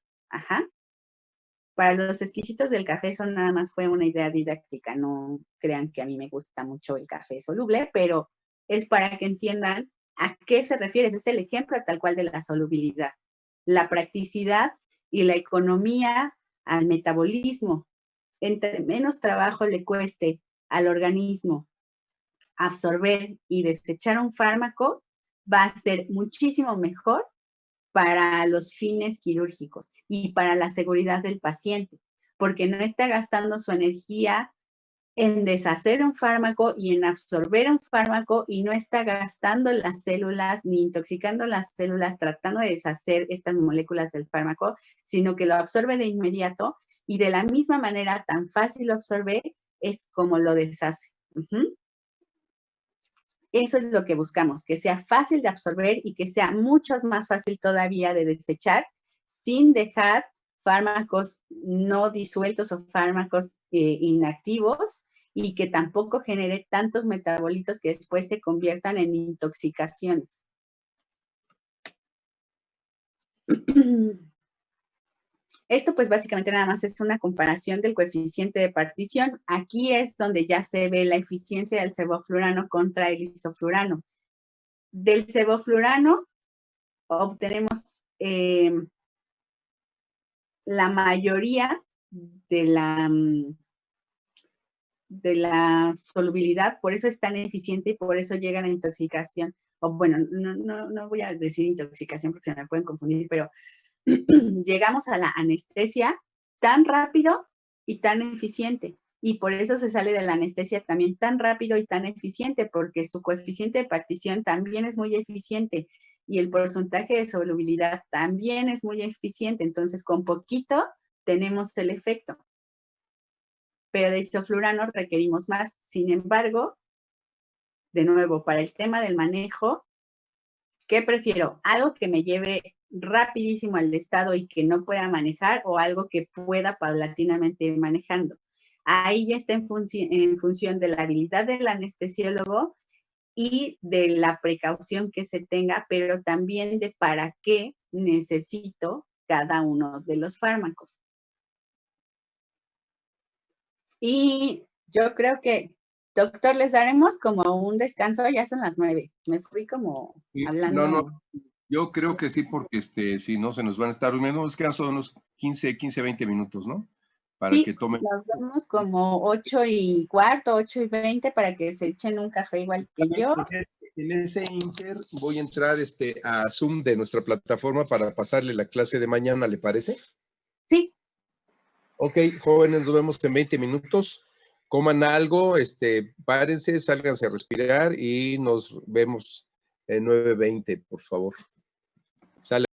Para los exquisitos del café, eso nada más fue una idea didáctica. No crean que a mí me gusta mucho el café soluble, pero es para que entiendan a qué se refiere. Ese es el ejemplo tal cual de la solubilidad. La practicidad y la economía al metabolismo. Entre menos trabajo le cueste al organismo absorber y desechar un fármaco, va a ser muchísimo mejor para los fines quirúrgicos y para la seguridad del paciente, porque no está gastando su energía en deshacer un fármaco y en absorber un fármaco y no está gastando las células ni intoxicando las células tratando de deshacer estas moléculas del fármaco, sino que lo absorbe de inmediato y de la misma manera tan fácil lo absorbe es como lo deshace. Eso es lo que buscamos, que sea fácil de absorber y que sea mucho más fácil todavía de desechar sin dejar fármacos no disueltos o fármacos inactivos y que tampoco genere tantos metabolitos que después se conviertan en intoxicaciones. Esto pues básicamente nada más es una comparación del coeficiente de partición. Aquí es donde ya se ve la eficiencia del sevoflurano contra el isoflurano. Del sevoflurano obtenemos la mayoría de la solubilidad, por eso es tan eficiente y por eso llega a la intoxicación. O bueno, no voy a decir intoxicación porque se me pueden confundir, pero llegamos a la anestesia tan rápido y tan eficiente. Y por eso se sale de la anestesia también tan rápido y tan eficiente, porque su coeficiente de partición también es muy eficiente y el porcentaje de solubilidad también es muy eficiente. Entonces, con poquito tenemos el efecto. Pero de isoflurano requerimos más. Sin embargo, de nuevo, para el tema del manejo, ¿qué prefiero? ¿Algo que me lleve rapidísimo al estado y que no pueda manejar o algo que pueda paulatinamente ir manejando? Ahí ya está en función de la habilidad del anestesiólogo y de la precaución que se tenga, pero también de para qué necesito cada uno de los fármacos. Y yo creo que, doctor, les daremos como un descanso, ya son las 9. Me fui como hablando. No, yo creo que sí, porque si no se nos van a estar durmiendo, un descanso de unos 15, 20 minutos, ¿no? Para sí, que tomen. nos vemos como 8:15, 8:20 para que se echen un café igual que yo. En ese inter voy a entrar a Zoom de nuestra plataforma para pasarle la clase de mañana, ¿le parece? Sí. Ok, jóvenes, nos vemos en 20 minutos. Coman algo, párense, sálganse a respirar y nos vemos en 9:20, por favor. Sale.